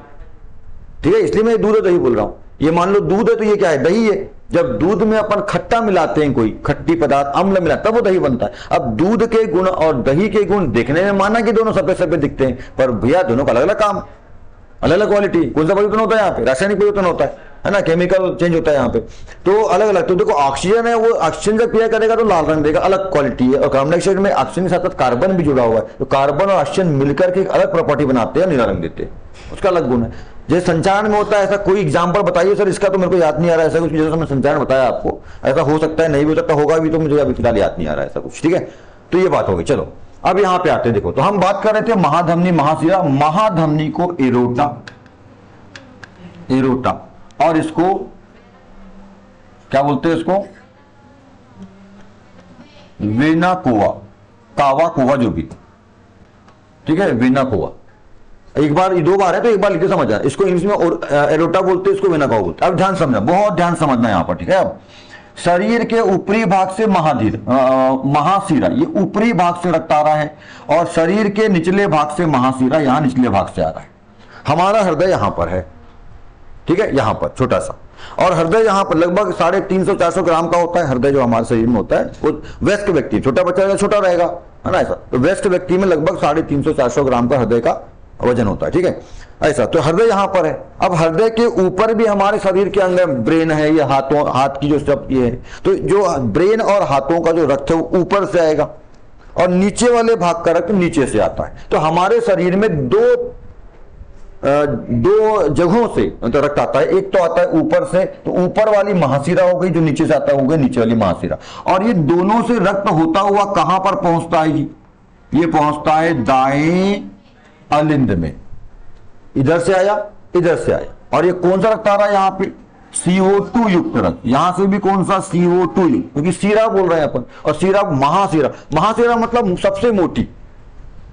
ठीक है, इसलिए मैं दूध और दही बोल रहा हूं। ये मान लो दूध है तो ये क्या है? दही है। जब दूध में अपन खट्टा मिलाते हैं, कोई खट्टी पदार्थ, अम्ल मिला, तब वो दही बनता है। अब दूध के गुण और दही के गुण देखने में माना कि दोनों सफेद सफेद दिखते हैं, पर भैया दोनों का अलग अलग काम, अलग अलग क्वालिटी। कौन सा परिवर्तन होता है यहाँ पे? रासायनिक परिवर्तन होता है ना, केमिकल चेंज होता है यहाँ पे। तो अलग अलग, तो देखो ऑक्सीजन है वो ऑक्सीजन जब क्रिया करेगा तो लाल रंग देगा, अलग क्वालिटी है। और कार्बन डाइऑक्साइड में ऑक्सीजन के साथ साथ कार्बन भी जुड़ा हुआ है, तो कार्बन और ऑक्सीजन मिलकर के एक अलग प्रॉपर्टी बनाते हैं, नीला रंग देते हैं, उसका अलग गुण है। जैसे संचारण में होता है, ऐसा कोई एग्जाम्पल बताइए सर, इसका तो मेरे को याद नहीं आ रहा है ऐसा कुछ, जैसा मैंने संचारण बताया आपको, ऐसा हो सकता है नहीं भी हो सकता, होगा भी, तो मुझे अभी फिलहाल याद नहीं आ रहा है ऐसा कुछ, ठीक है। तो ये बात होगी। चलो अब यहाँ पे आते हैं, देखो तो हम बात कर रहे थे महाधमनी महाशिरा, महाधमनी को एरोटा, एरोटा, और इसको क्या बोलते हैं, इसको वेना कोवा, कावा कोवा जो भी, ठीक है, वेना कोवा। एक बार, दो बार है तो एक बार लिख के समझ जाए, इसको इंग्लिश में एरोटा बोलते हैं, इसको वेना कोवा बोलते हैं। अब ध्यान समझना, बहुत ध्यान समझना यहां पर, ठीक है। अब शरीर के ऊपरी भाग से महाशिरा, ये ऊपरी भाग से रक्त आ रहा है, और शरीर के निचले भाग से महाशिरा, यहां निचले भाग से आ रहा है। हमारा हृदय यहां पर है, ठीक है, यहां पर छोटा सा, और हृदय यहां पर लगभग 350-400 ग्राम का होता है हृदय जो हमारे शरीर में होता है। वो वयस्क व्यक्ति, छोटा बच्चा रहेगा छोटा रहेगा, है ना, ऐसा। तो वयस्क व्यक्ति में लगभग 350-400 ग्राम का हृदय का वजन होता है, ठीक है, ऐसा। तो हृदय यहां पर है। अब हृदय के ऊपर भी हमारे शरीर के अंग ब्रेन है, ये हाथ की जो सब ये है, तो जो ब्रेन और हाथों का जो रक्त है वो ऊपर से आएगा, और नीचे वाले भाग का रक्त नीचे से आता है। तो हमारे शरीर में दो जगहों से तो रक्त आता है, एक तो आता है ऊपर से, तो ऊपर वाली महाशिरा हो गई, जो नीचे से आता है हो गई नीचे वाली महाशिरा, और ये दोनों से रक्त होता हुआ कहां पर पहुंचता है जी, ये पहुंचता है दाएं अलिंद में, इधर से आया इधर से आया, और ये कौन सा रक्त आ रहा है यहाँ पे, CO2 युक्त रक्त, यहां से भी कौन सा, CO2 युक्त, क्योंकि शिरा बोल रहे हैं अपन, और शिरा महाशिरा, महाशिरा मतलब सबसे मोटी,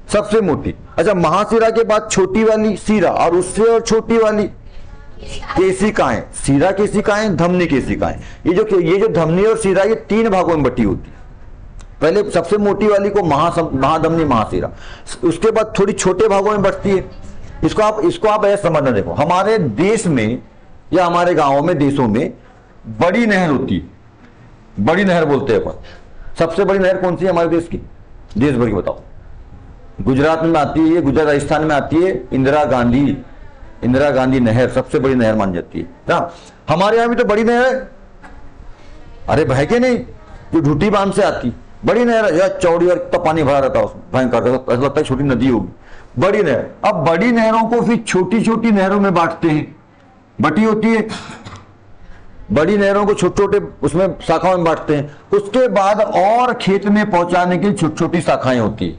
सबसे मोटी। अच्छा, महाशिरा के बाद छोटी वाली शिरा, और उससे और छोटी वाली केशिकाएं, शिरा केशिकाएं, धमनी केशिकाएं। ये जो धमनी और शिरा ये 3 भागों में बटी होती है। पहले सबसे मोटी वाली को महाधमनी महाशिरा, उसके बाद थोड़ी छोटे भागों में बटती है। इसको आप ऐसे समझना, देखो हमारे देश में या हमारे गांवों में, देशों में बड़ी नहर होती है, बड़ी नहर बोलते हैं अपन। सबसे बड़ी नहर कौन सी है हमारे देश की, देश भर की बताओ। गुजरात में आती है, गुजरात राजस्थान में आती है इंदिरा गांधी नहर, सबसे बड़ी नहर मान जाती है ना। हमारे यहां भी तो बड़ी नहर है, अरे भाई के नहीं, जो ढूटी बांध से आती बड़ी नहर है, यार चौड़ी, और इतना पानी भरा रहता है उसमें, भयंकर, ऐसा लगता है छोटी नदी होगी, बड़ी नहर। अब बड़ी नहरों को फिर छोटी छोटी नहरों में बांटते हैं, बटी होती है, बड़ी नहरों को छोटे छोटे उसमें शाखाओं में बांटते हैं। उसके बाद और खेत में पहुंचाने के लिए छोटी छोटी शाखाएं होती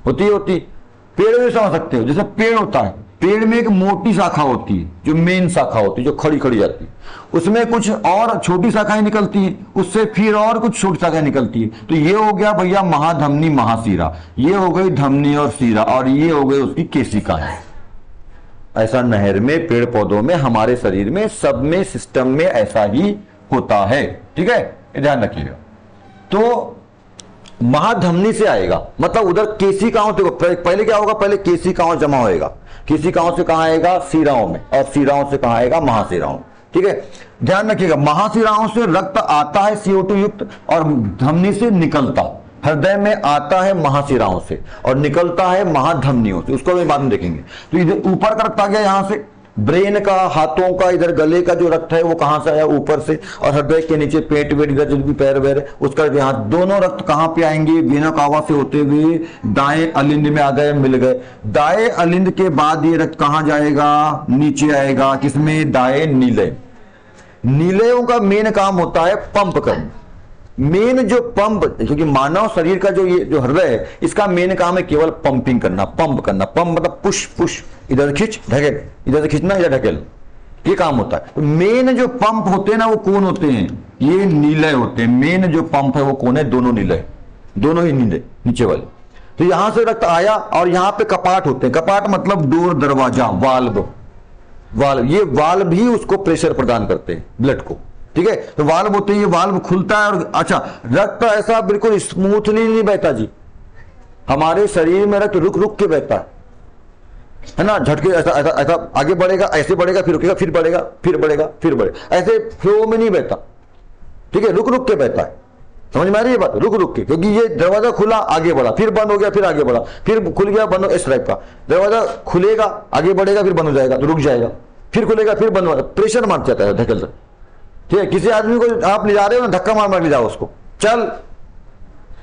पेड़ भी समझ सकते हो, जैसे पेड़ होता है, पेड़ में एक मोटी शाखा होती है जो मेन शाखा होती है, जो खड़ी खड़ी जाती है, उसमें कुछ और छोटी शाखाएं निकलती हैं, उससे फिर और कुछ छोटी शाखाएं निकलती है। तो ये हो गया भैया महाधमनी महाशिरा, ये हो गई धमनी और शिरा, और ये हो गई उसकी केशिकाएं। ऐसा नहर में, पेड़ पौधों में, हमारे शरीर में, सब में, सिस्टम में ऐसा ही होता है, ठीक है, ध्यान रखिएगा। तो महाधमनी से आएगा, मतलब उधर केशिकाओं, देखो पहले क्या होगा, पहले केशिकाओं जमा होएगा, केशिकाओं से कहां आएगा, शिराओं में, और शिराओं से कहां आएगा, महाशिराओं, ठीक है। ध्यान रखिएगा, महाशिराओं से रक्त आता है CO2 युक्त, और धमनी से निकलता, हृदय में आता है महाशिराओं से, और निकलता है महाधमनियों से, उसको भी बाद में देखेंगे। तो इधर ऊपर का रक्त आ गया, यहां से ब्रेन का, हाथों का, इधर गले का जो रक्त है वो कहां से आया, ऊपर से, और हृदय के नीचे पेट वेट, इधर जो भी पैर वैर उसका यहाँ, दोनों रक्त कहां पे आएंगे, वेना कावा से होते हुए दाएं अलिंद में आ गए, मिल गए। दाएं अलिंद के बाद ये रक्त कहां जाएगा, नीचे आएगा, किसमें, दाएं नीले। नीलेयों का मेन काम होता है पंप करना, मेन जो पंप, क्योंकि मानव शरीर का जो ये जो हृदय है, इसका मेन काम है केवल पंपिंग करना, पंप करना। पंप मतलब पुश पुश, इधर खींच ढकेल, इधर से खींचना इधर ढकेल, ये काम होता है। तो मेन जो पंप होते हैं ना, वो कौन होते हैं, ये नीले होते हैं। मेन जो पंप है वो कौन है, दोनों नीले, दोनों ही नीले नीचे वाले। तो यहां से रक्त आया, और यहां पे कपाट होते हैं, कपाट मतलब डोर, दरवाजा, वाल्व, ये वाल्व भी उसको प्रेशर प्रदान करते हैं ब्लड को, ठीक है। तो वाल्व होते हैं, ये वाल्व खुलता है, और अच्छा रक्त ऐसा बिल्कुल स्मूथली नहीं बहता जी, हमारे शरीर में रक्त रुक रुक के बहता है ना, झटके ऐसा ऐसा ऐसा आगे बढ़ेगा, ऐसे बढ़ेगा, फिर रुकेगा, फिर बढ़ेगा, फिर बढ़ेगा, फिर बढ़ेगा, ऐसे फ्लो में नहीं बहता, ठीक है, रुक रुक के बहता है। समझ में आ रही है बात, रुक रुक के, क्योंकि ये दरवाजा खुला आगे बढ़ा, फिर बंद हो गया, फिर आगे बढ़ा, फिर खुल गया बंद हो, इस टाइप का। दरवाजा खुलेगा आगे बढ़ेगा, फिर बंद हो जाएगा तो रुक जाएगा, फिर खुलेगा, फिर बंद होगा, प्रेशर मार जाता है, धकेल। ठीक है, किसी आदमी को आप ले जा रहे हो ना, धक्का मार मार ले जाओ उसको, चल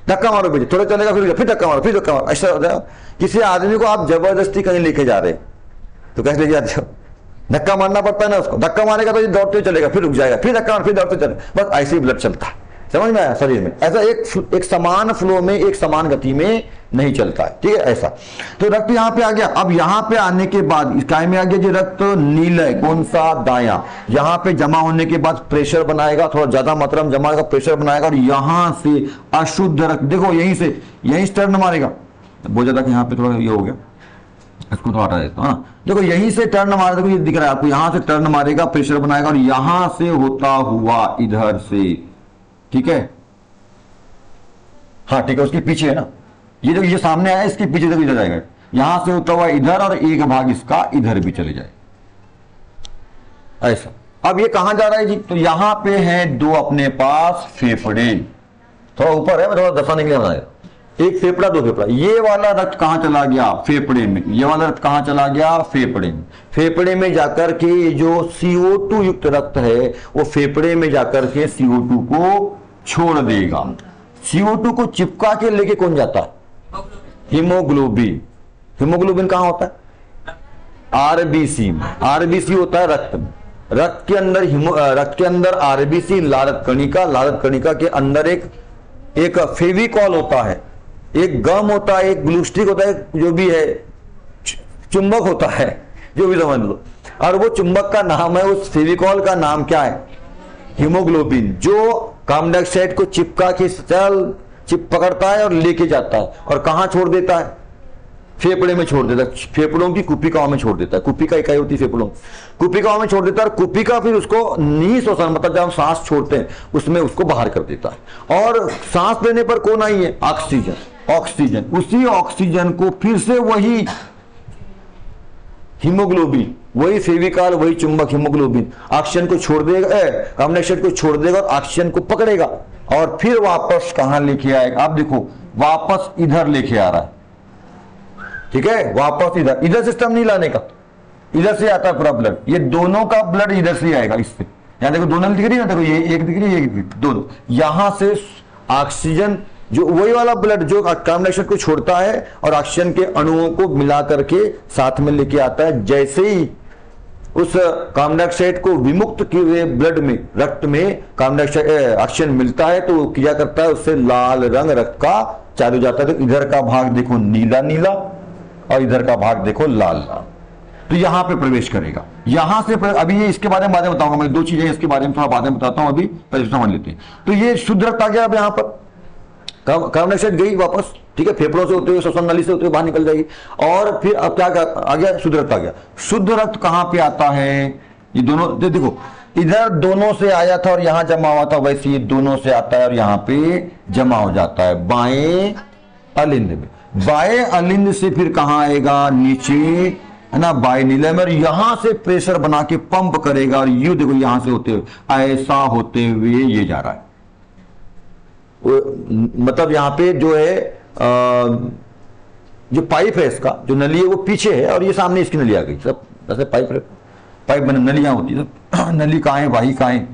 धक्का मारो बेटे, थोड़ा चलेगा फिर धक्का मारो, फिर धक्का मारो, ऐसा होता है। किसी आदमी को आप जबरदस्ती कहीं लेके जा रहे हैं तो कैसे लेके जाते हो, धक्का मारना पड़ता है ना उसको, धक्का मारेगा तो ये दौड़ते चलेगा, फिर रुक जाएगा, फिर धक्का मार, फिर दौड़ते चलेगा, बस ऐसे ही ब्लड चलता है। समझ में आया, शरीर में ऐसा एक समान फ्लो में, एक समान गति में नहीं चलता है। ठीक है, ऐसा। तो रक्त यहाँ पे आ गया। अब यहाँ पे आने के बाद काय में आ गया जी, रक्त नीला, कौन सा, दायां। यहाँ पे जमा होने के बाद प्रेशर बनाएगा, थोड़ा ज्यादा मात्रा में जमा होगा, प्रेशर बनाएगा, और यहां से अशुद्ध रक्त, देखो यहीं से यहीं टर्न मारेगा, बहुत ज्यादा यहाँ पे थोड़ा ये हो गया, इसको थोड़ा हटा देता हूं। हाँ, देखो यहीं से टर्न मारे, देखो ये दिख रहा है आपको, यहां से टर्न मारेगा, प्रेशर बनाएगा, और यहां से होता हुआ इधर से, ठीक है, हाँ ठीक है, उसके पीछे है ना, ये जो ये सामने आया, इसके पीछे तक इधर जाएगा, यहां से होता हुआ इधर, और एक भाग इसका इधर भी चले जाए, ऐसा। अब ये कहां जा रहा है जी, तो यहां पे है दो अपने पास फेफड़े, थोड़ा ऊपर है, मैं थोड़ा दर्शाने के लिए बनाया, एक फेफड़ा, दो फेफड़ा। ये वाला रक्त कहां चला गया, फेफड़े में। ये वाला रक्त कहां चला गया, फेफड़े में। फेफड़े में जाकर के जो CO2 युक्त रक्त है वो फेफड़े में जाकर के CO2 को छोड़ देगा। CO2 को चिपका के लेके कौन जाता है, हीमोग्लोबिन। हीमोग्लोबिन कहां होता है, RBC में। RBC होता है रक्त में। रक्त के अंदर RBC, लाल कणिका के अंदर एक फेविकॉल होता है, एक गम होता है, एक ग्लू स्टिक होता है, जो भी है, चुंबक होता है, जो भी समझ लो, और वो चुंबक का नाम है, उस फेविकॉल का नाम क्या है, हीमोग्लोबिन, जो कार्बन डाइऑक्साइड को चिपका के पकड़ता है और लेके जाता है, और कहां छोड़ देता है, फेफड़े में छोड़ देता है, फेफड़ों की कुपिकाओं में छोड़ देता है। कुपिका इकाई होती है फेफड़ों, कुपिकाओं में छोड़ देता है, और कुपिका फिर उसको निःश्वासन, मतलब जब हम सांस छोड़ते हैं उसमें उसको बाहर कर देता है, और सांस लेने पर कौन आई है, ऑक्सीजन। उसी ऑक्सीजन को फिर से वही हीमोग्लोबिन, वही फेविकॉल, वही चुंबक हीमोग्लोबिन ऑक्सीजन को छोड़ देगा, कार्बन डाइऑक्साइड को छोड़ देगा और ऑक्सीजन को पकड़ेगा, और फिर वापस कहां लेके आएगा, आप देखो वापस इधर लेके आ रहा है। ठीक है, वापस इधर सिस्टम नहीं लाने का, इधर से आता है पूरा ब्लड, ये दोनों का ब्लड इधर से आएगा, इससे। यहां देखो दोनों दिख रही है ना, देखो ये एक दिख रही है, एक दिख, दोनों यहां से ऑक्सीजन, जो वही वाला ब्लड जो कार्बन डाइऑक्साइड को छोड़ता है और ऑक्सीजन के अणुओं को मिला करके साथ में लेके आता है। जैसे ही उस कार्बन डाइऑक्साइड को विमुक्त किए हुए ब्लड में, रक्त में कार्बन डाइऑक्साइड ऑक्सीजन मिलता है, तो क्या करता है, उससे लाल रंग रक्त का चालू हो जाता है। तो इधर का भाग देखो नीला नीला, और इधर का भाग देखो लाल लाल, तो यहां पे प्रवेश करेगा। यहां से अभी ये इसके बारे में बाद में बताऊंगा, मैं दो चीजें इसके बारे में थोड़ा बाद में बताता हूं, अभी पहले समझ लेते हैं। तो ये शुद्ध रक्त आ गया, अब यहां पर कार्बन डाइऑक्साइड गई वापस, ठीक है, फेफड़ों से होते हुए, श्वसन नली से होते हुए बाहर निकल जाएगी, और फिर अब क्या आ गया, शुद्ध रक्त आ गया। शुद्ध रक्त कहां पे आता है, ये दोनों देखो, इधर दोनों से आया था और यहां जमा हुआ था, वैसे ये दोनों से आता है और यहां पे जमा हो जाता है बाएं अलिंद में। बाएं अलिंद से फिर कहां आएगा, नीचे है ना, बाएं नीले में, और यहां से प्रेशर बना के पंप करेगा, और यू देखो यहां से होते हुए, ऐसा होते हुए ये जा रहा है। मतलब यहां पे जो है जो पाइप है इसका, जो नली है वो पीछे है, और ये सामने इसकी नली आ गई। सब ऐसे पाइप में नलियां होती है, नली कहां है, वाहिका है,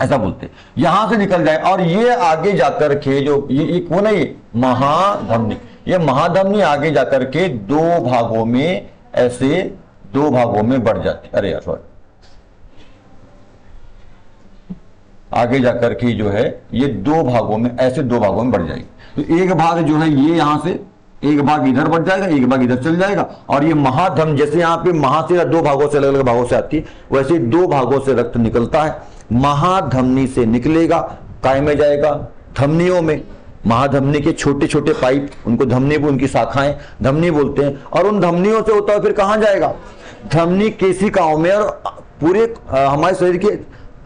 ऐसा बोलते हैं। यहां से निकल जाए, और ये आगे जाकर के जो ये कौन है, ये महाधमनी, ये महाधमनी आगे जाकर के दो भागों में, ऐसे दो भागों में बढ़ जाती, अरे यार सॉरी, आगे जाकर के जो है ये दो भागों में, ऐसे दो भागों में बढ़ जाएगी। तो एक भाग जो है ये यहां से, एक भाग इधर बढ़ जाएगा, एक भाग इधर चल जाएगा, और ये महाधम, जैसे यहाँ पे महाशिरा दो भागों से, अलग अलग भागों से आती है, वैसे दो भागों से रक्त निकलता है। महाधमनी से निकलेगा, काय में जाएगा, धमनियों में। महाधमनी के छोटे छोटे पाइप, उनको धमनी, उनकी शाखाएं धमनी बोलते हैं, और उन धमनियों से होता है फिर कहां जाएगा, धमनी केशिकाओं में, और पूरे हमारे शरीर के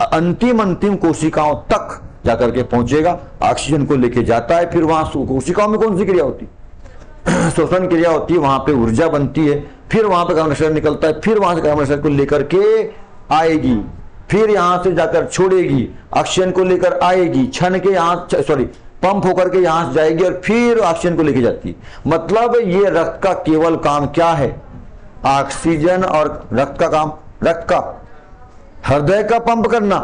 अंतिम कोशिकाओं तक जाकर के पहुंचेगा, ऑक्सीजन को लेके जाता है। फिर वहां कोशिकाओं में कौन सी क्रिया होती है, श्वसन क्रिया होती है, वहां पे ऊर्जा बनती है, फिर वहां पे कार्बन डाइऑक्साइड निकलता है, फिर वहां से कार्बन डाइऑक्साइड को लेकर के आएगी, फिर यहां से जाकर छोड़ेगी, ऑक्सीजन को लेकर आएगी, छन के यहां, सॉरी, पंप होकर के यहां से जाएगी, और फिर ऑक्सीजन को लेके जाती है। मतलब ये रक्त का केवल काम क्या है, ऑक्सीजन, और रक्त का काम रक्त का, हृदय का पंप करना,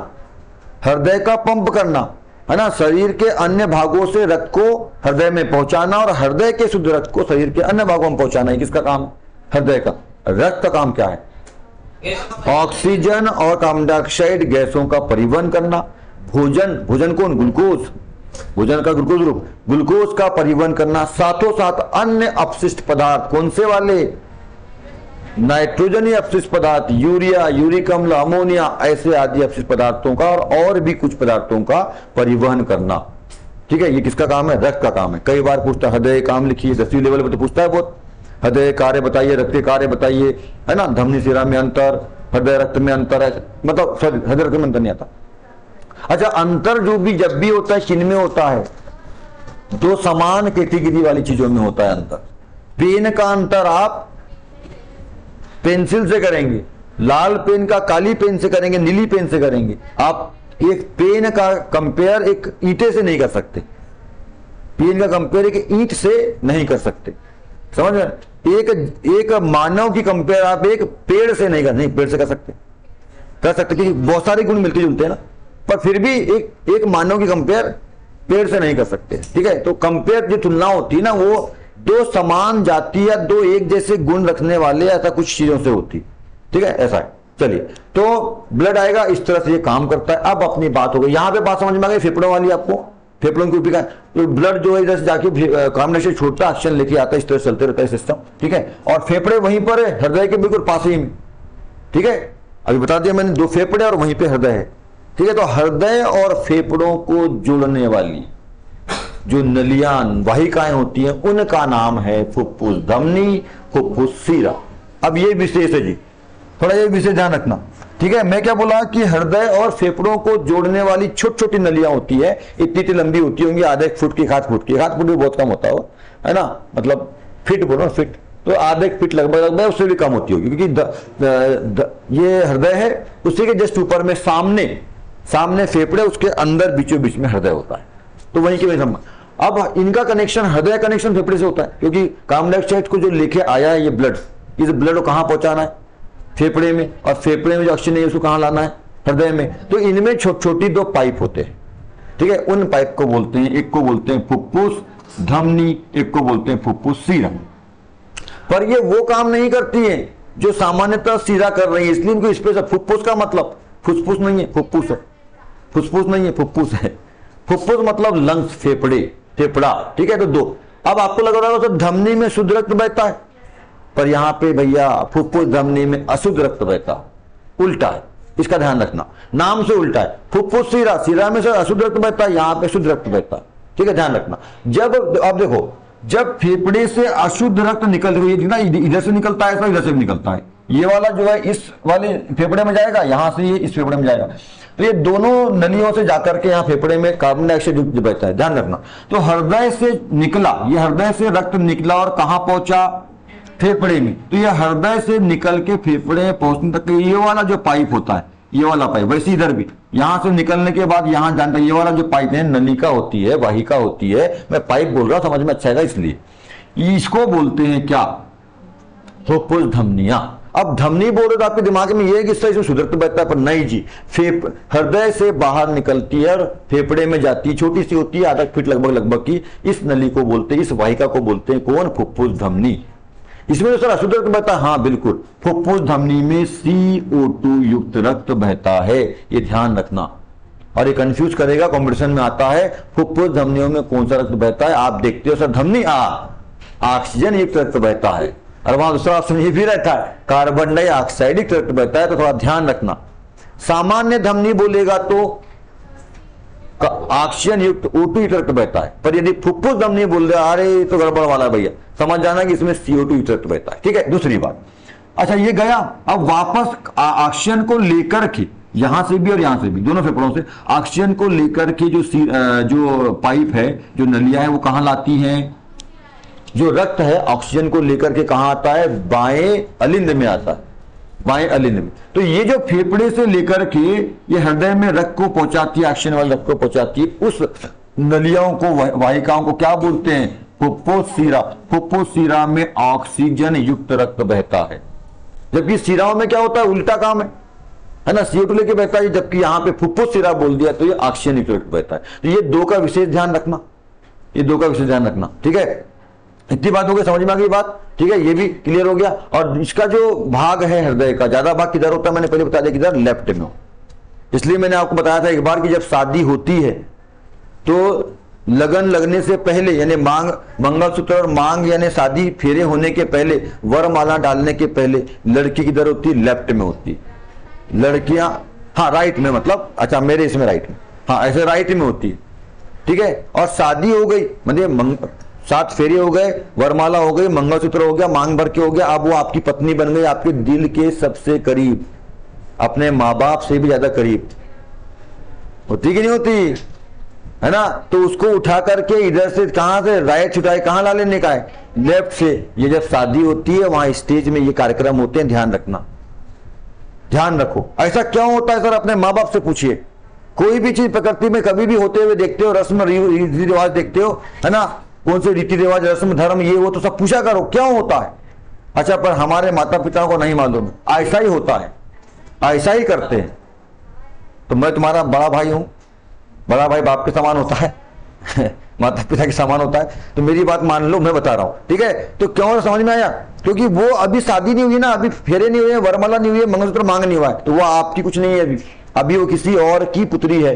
हृदय का पंप करना, है ना, शरीर के अन्य भागों से रक्त को हृदय में पहुंचाना और हृदय के शुद्ध रक्त को शरीर के अन्य भागों में पहुंचाना है किसका काम? हृदय का। रक्त का काम क्या है? ऑक्सीजन और कार्बन डाइऑक्साइड गैसों का परिवहन करना। भोजन, भोजन कौन? ग्लूकोज, भोजन का ग्लूकोज रूप, ग्लूकोज का परिवहन करना, साथों साथ अन्य अपशिष्ट पदार्थ, कौन से वाले? नाइट्रोजनी अपशिष्ट पदार्थ, यूरिया, यूरिक अम्ल, अमोनिया, ऐसे आदि अपशिष्ट पदार्थों का और भी कुछ पदार्थों का परिवहन करना। ठीक है, ये किसका काम है? रक्त का काम है। कई बार पूछता है, हृदय काम लिखिए, 10वीं लेवल पर तो पूछता है बहुत, हृदय कार्य बताइए, रक्त के कार्य बताइए, है ना, धमनी शिरा में अंतर, हृदय रक्त में अंतर है, मतलब सॉरी हृदय रक्त में अंतर नहीं आता। अच्छा, अंतर जो भी जब भी होता है किन में होता है? दो समान कैटेगरी वाली चीजों में होता है अंतर। पेन का अंतर आप पेंसिल से करेंगे, लाल पेन का काली पेन से करेंगे, नीली पेन से करेंगे। आप एक पेन का कंपेयर एक ईंटे से नहीं कर सकते, पेन का कंपेयर एक ईंट से नहीं कर सकते, समझ में? एक मानव की कंपेयर आप एक पेड़ से नहीं पेड़ से कर सकते क्योंकि बहुत सारे गुण मिलते जुलते हैं ना, पर फिर भी एक मानव की कंपेयर पेड़ से नहीं कर सकते। ठीक है, तो कंपेयर जो तुलना होती है ना, वो दो समान जाति या दो एक जैसे गुण रखने वाले ऐसा कुछ चीजों से होती। ठीक है, ऐसा है। चलिए, तो ब्लड आएगा, इस तरह से ये काम करता है। अब अपनी बात हो गई, यहां पे बात समझ में आ गई फेफड़ों वाली आपको, फेफड़ों की उपयोगिता। तो ब्लड जो है इधर से जाके कार्बन डाइऑक्साइड छोड़ता है, ऑक्सीजन लेके आता है, इस तरह चलते रहता है सिस्टम। ठीक है, और फेफड़े वहीं पर है, हृदय के बिल्कुल पास ही में। ठीक है, अभी बता दिया मैंने, दो फेफड़े और वहीं पे हृदय है। ठीक है, तो हृदय और फेफड़ों को जोड़ने वाली जो नलियां वाहिकाएं होती हैं उनका नाम है फुफ्फुस धमनी, फुफ्फुस सीरा। अब ये विशेष है जी, थोड़ा ये विशेष ध्यान रखना। ठीक है, मैं क्या बोला कि हृदय और फेफड़ों को जोड़ने वाली छोटी छोटी नलियां होती है, इतनी लंबी होती होंगी, आधे फुट की, 1 फुट की, 1 फुट भी बहुत कम होता हो, है ना, मतलब फीट बोलो, फीट तो आधे फीट लगभग उससे भी कम होती होगी, क्योंकि ये हृदय है, उसी के जस्ट ऊपर में सामने फेफड़े, उसके अंदर बीचों बीच में हृदय होता है। तो वहीं के वहीं अब इनका कनेक्शन, हृदय कनेक्शन फेफड़े से होता है, क्योंकि कार्बन डाइऑक्साइड को जो लेके आया है ये ब्लड, इस ब्लड को कहां पहुंचाना है? फेफड़े में, और फेफड़े में जो ऑक्सीजन है उसको कहां लाना है? हृदय में। तो इनमें छोटी छोटी 2 पाइप होते हैं। ठीक है, उन पाइप को बोलते हैं, एक को बोलते हैं फुफ्फुस धमनी, एक को बोलते हैं फुफ्फुस सीरा। पर ये वो काम नहीं करती है जो सामान्यतः सीरा कर रही है, इसलिए इनको स्पेशल। फुफ्फुस का मतलब फुसफुस नहीं है, फुफ्फुस है, फुसफुस नहीं है, फुफ्फुस है। फुफ्फुस मतलब लंग्स, फेफड़े, फेफड़ा। ठीक है, तो 2। अब आपको लग रहा होगा तो धमनी में शुद्ध रक्त बहता है, पर यहां पे भैया फुफ्फुस धमनी में अशुद्ध रक्त बहता, उल्टा है, इसका ध्यान रखना, नाम से उल्टा है। फुफ्फुस सीरा, सीरा में से अशुद्ध रक्त बहता है, यहां पे शुद्ध रक्त बहता। ठीक है, ध्यान रखना। जब अब देखो, जब फेफड़े से अशुद्ध रक्त निकल रही है, इधर से निकलता है, इधर से भी निकलता है, ये वाला जो है इस वाले फेफड़े में जाएगा, यहां से ये इस फेफड़े में जाएगा, तो ये दोनों नलियों से जाकर के यहाँ फेफड़े में कार्बन डाइऑक्साइड बहता है, ध्यान रखना। तो हृदय से निकला, ये हृदय से रक्त निकला और कहां पहुंचा? फेफड़े में। तो ये हृदय से निकल के फेफड़े में पहुंचने तक ये वाला जो पाइप होता है, ये वाला पाइप, वैसे इधर भी यहां से निकलने के बाद यहां जानता है, ये वाला जो पाइप है नलिका होती है, वाहिका होती है, मैं पाइप बोल रहा हूं, समझ में अच्छा है इसलिए, इसको बोलते हैं क्या? फुफ्फुस धमनियां। अब धमनी बोल रहे तो आपके दिमाग में ये है कि इसमें शुद्ध रक्त बहता है, पर नहीं जी, हृदय से बाहर निकलती है और फेफड़े में जाती है, छोटी सी होती है, आधा फीट लगभग की, इस नली को बोलते हैं, इस वाहिका को बोलते हैं कौन? फुफ्फुस धमनी। इसमें तो सर अशुद्ध रक्त बहता है, हाँ बिल्कुल, फुफ्फुस धमनी में CO2 युक्त रक्त बहता है, ये ध्यान रखना। और ये कंफ्यूज करेगा, कॉम्पिटिशन में आता है फुफ्फुस धमनियों में कौन सा रक्त बहता है, आप देखते हो सर धमनी ऑक्सीजन युक्त रक्त बहता है, और वहां दूसरा ऑप्शन ये भी रहता है कार्बन डाइऑक्साइड युक्त रक्त बहता है, तो थोड़ा ध्यान रखना। सामान्य धमनी बोलेगा तो ऑक्सीजन युक्त O2 युक्त रक्त बहता है, पर यदि फुफ्फुस धमनी बोल रहे अरे तो गड़बड़ वाला भैया, समझ जाना कि इसमें CO2 युक्त रक्त बहता है। ठीक है, दूसरी बात, अच्छा ये गया, अब वापस ऑक्सीजन को लेकर के यहां से भी और यहां से भी, दोनों फेफड़ों से ऑक्सीजन को लेकर के जो पाइप है, जो नलियां है, वो कहां लाती हैं? जो रक्त है ऑक्सीजन को लेकर के कहां आता है? बाएं अलिंद में आता है, बाएं अलिंद में। तो ये जो फेफड़े से लेकर के ये हृदय में रक्त को पहुंचाती है, ऑक्सीजन वाले रक्त को पहुंचाती है, उस नलियाओं को, वाहिकाओं को क्या बोलते हैं? फुफ्फुस सीरा। फुफ्फुस सीरा में ऑक्सीजन युक्त रक्त बहता है। जबकि सिराओं में क्या होता है, उल्टा काम है ना, CO2 लेके बहता है, जबकि यहाँ पे फुफ्फुस सिरा बोल दिया तो ये ऑक्सीजन इफेक्ट बहता है। तो ये दो का विशेष ध्यान रखना, ये दो का विशेष ध्यान रखना, ठीक है। इतनी बात हो गई, समझ में आ गई बात, ठीक है, ये भी क्लियर हो गया। और इसका जो भाग है हृदय का, ज्यादा भाग किधर होता है, मैंने पहले बता दिया किधर, लेफ्ट में हो। इसलिए मैंने आपको बताया था एक बार कि जब शादी होती है तो लगन लगने से पहले, यानी मांग, मंगलसूत्र और मांग यानी शादी फेरे होने के पहले, वरमाला डालने के पहले लड़की किधर होती है, लेफ्ट में होती है। लड़कियां, हाँ राइट में, मतलब अच्छा मेरे इसमें राइट में, हाँ ऐसे राइट में होती है, ठीक है। और शादी हो गई, मतलब 7 फेरे हो गए, वरमाला हो गई, मंगलसूत्र हो गया, मांग भर के हो गया, अब वो आपकी पत्नी बन गई, आपके दिल के सबसे करीब, अपने माँ बाप से भी ज्यादा करीब होती कि नहीं होती, है ना। तो उसको उठा करके इधर से, कहां से, राइट से उठाए, कहां ला लेने का है, लेफ्ट से। ये जब शादी होती है वहां स्टेज में ये कार्यक्रम होते हैं, ध्यान रखना, ध्यान रखो। ऐसा क्यों होता है सर, अपने माँ बाप से पूछिए। कोई भी चीज प्रकृति में कभी भी होते हुए देखते हो, रस्म रीति रिवाज देखते हो, है ना, कौन से रीति रिवाज, रस्म धर्म, ये वो, तो सब पूछा करो क्यों होता है। अच्छा, पर हमारे माता पिता को नहीं मालूम, ऐसा ही होता है, ऐसा ही करते हैं। तो मैं तुम्हारा बड़ा भाई हूं, बड़ा भाई बाप के समान होता है माता पिता के समान होता है, तो मेरी बात मान लो, मैं बता रहा हूं, ठीक है। तो क्यों, समझ में आया, क्योंकि वो अभी शादी नहीं हुई ना, अभी फेरे नहीं हुए, वरमाला नहीं हुई, मंगलसूत्र मांग नहीं हुआ है, तो वो आपकी कुछ नहीं है अभी, अभी वो किसी और की पुत्री है।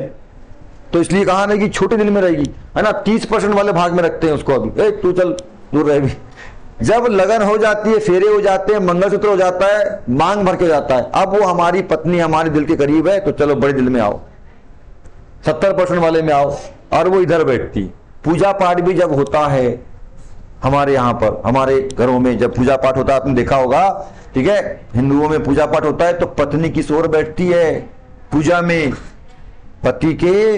तो इसलिए कहा रहेगी, छोटे दिल में रहेगी, है ना, 30% वाले भाग में रखते हैं उसको अभी, तू चल दूर रहेगी। जब लगन हो जाती है, फेरे हो जाते हैं, मंगलसूत्र हो जाता है, मांग भर के जाता है, अब वो हमारी पत्नी हमारे दिल के करीब है, तो चलो बड़े दिल में आओ, 70% वाले में आओ। और वो इधर बैठती। पूजा पाठ भी जब होता है हमारे यहाँ पर, हमारे घरों में जब पूजा पाठ होता है, आपने देखा होगा, ठीक है, हिंदुओं में पूजा पाठ होता है तो पत्नी किस ओर बैठती है पूजा में, पति के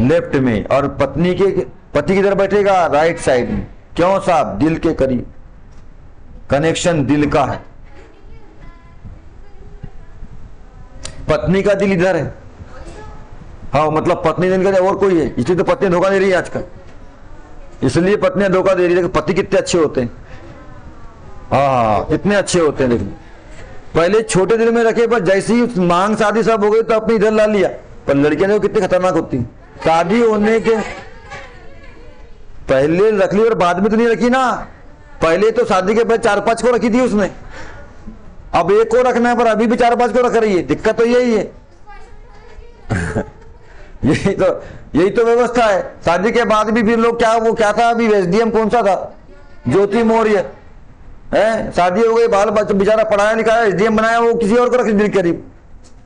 लेफ्ट में, और पति किधर बैठेगा, राइट साइड में। क्यों साहब, दिल के करीब, कनेक्शन दिल का है, पत्नी का दिल इधर है। हाँ, मतलब पत्नी दिन का और कोई है, इसलिए तो पत्नी धोखा दे रही है आजकल, इसलिए पत्नियां धोखा दे रही है। पति कितने अच्छे होते हैं, हाँ कितने अच्छे होते हैं। देखिए, पहले छोटे दिल में रखे, पर जैसे ही मांग शादी सब हो गई तो अपने इधर ला लिया। पर लड़कियां देखो कितनी खतरनाक होती हैं, शादी होने के पहले रख ली और बाद में तो नहीं रखी ना। पहले तो शादी के बाद 4-5 को रखी थी उसने, अब 1 को रखना है, पर अभी भी 4-5 को रख रही है। दिक्कत तो यही है यही तो व्यवस्था है। शादी के बाद भी फिर लोग क्या था, अभी एसडीएम कौन सा था, ज्योति मौर्य है, शादी हो गई, बाल बच्चा बेचारा पढ़ाया लिखाया, एसडीएम बनाया, वो किसी और को रख दिल करीब,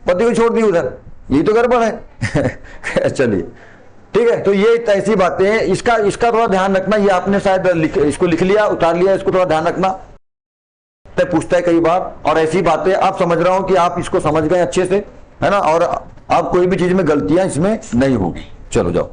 पति को छोड़ दी उधर, यही तो गड़बड़ है चलिए ठीक है। तो ये ऐसी बातें हैं, इसका थोड़ा ध्यान रखना। ये आपने शायद इसको लिख लिया, उतार लिया, इसको थोड़ा ध्यान रखना, पूछता है कई बार। और ऐसी बातें आप समझ रहा हूं कि आप इसको समझ गए अच्छे से, है ना, और आप कोई भी चीज में गलतियां इसमें नहीं होगी। चलो जाओ।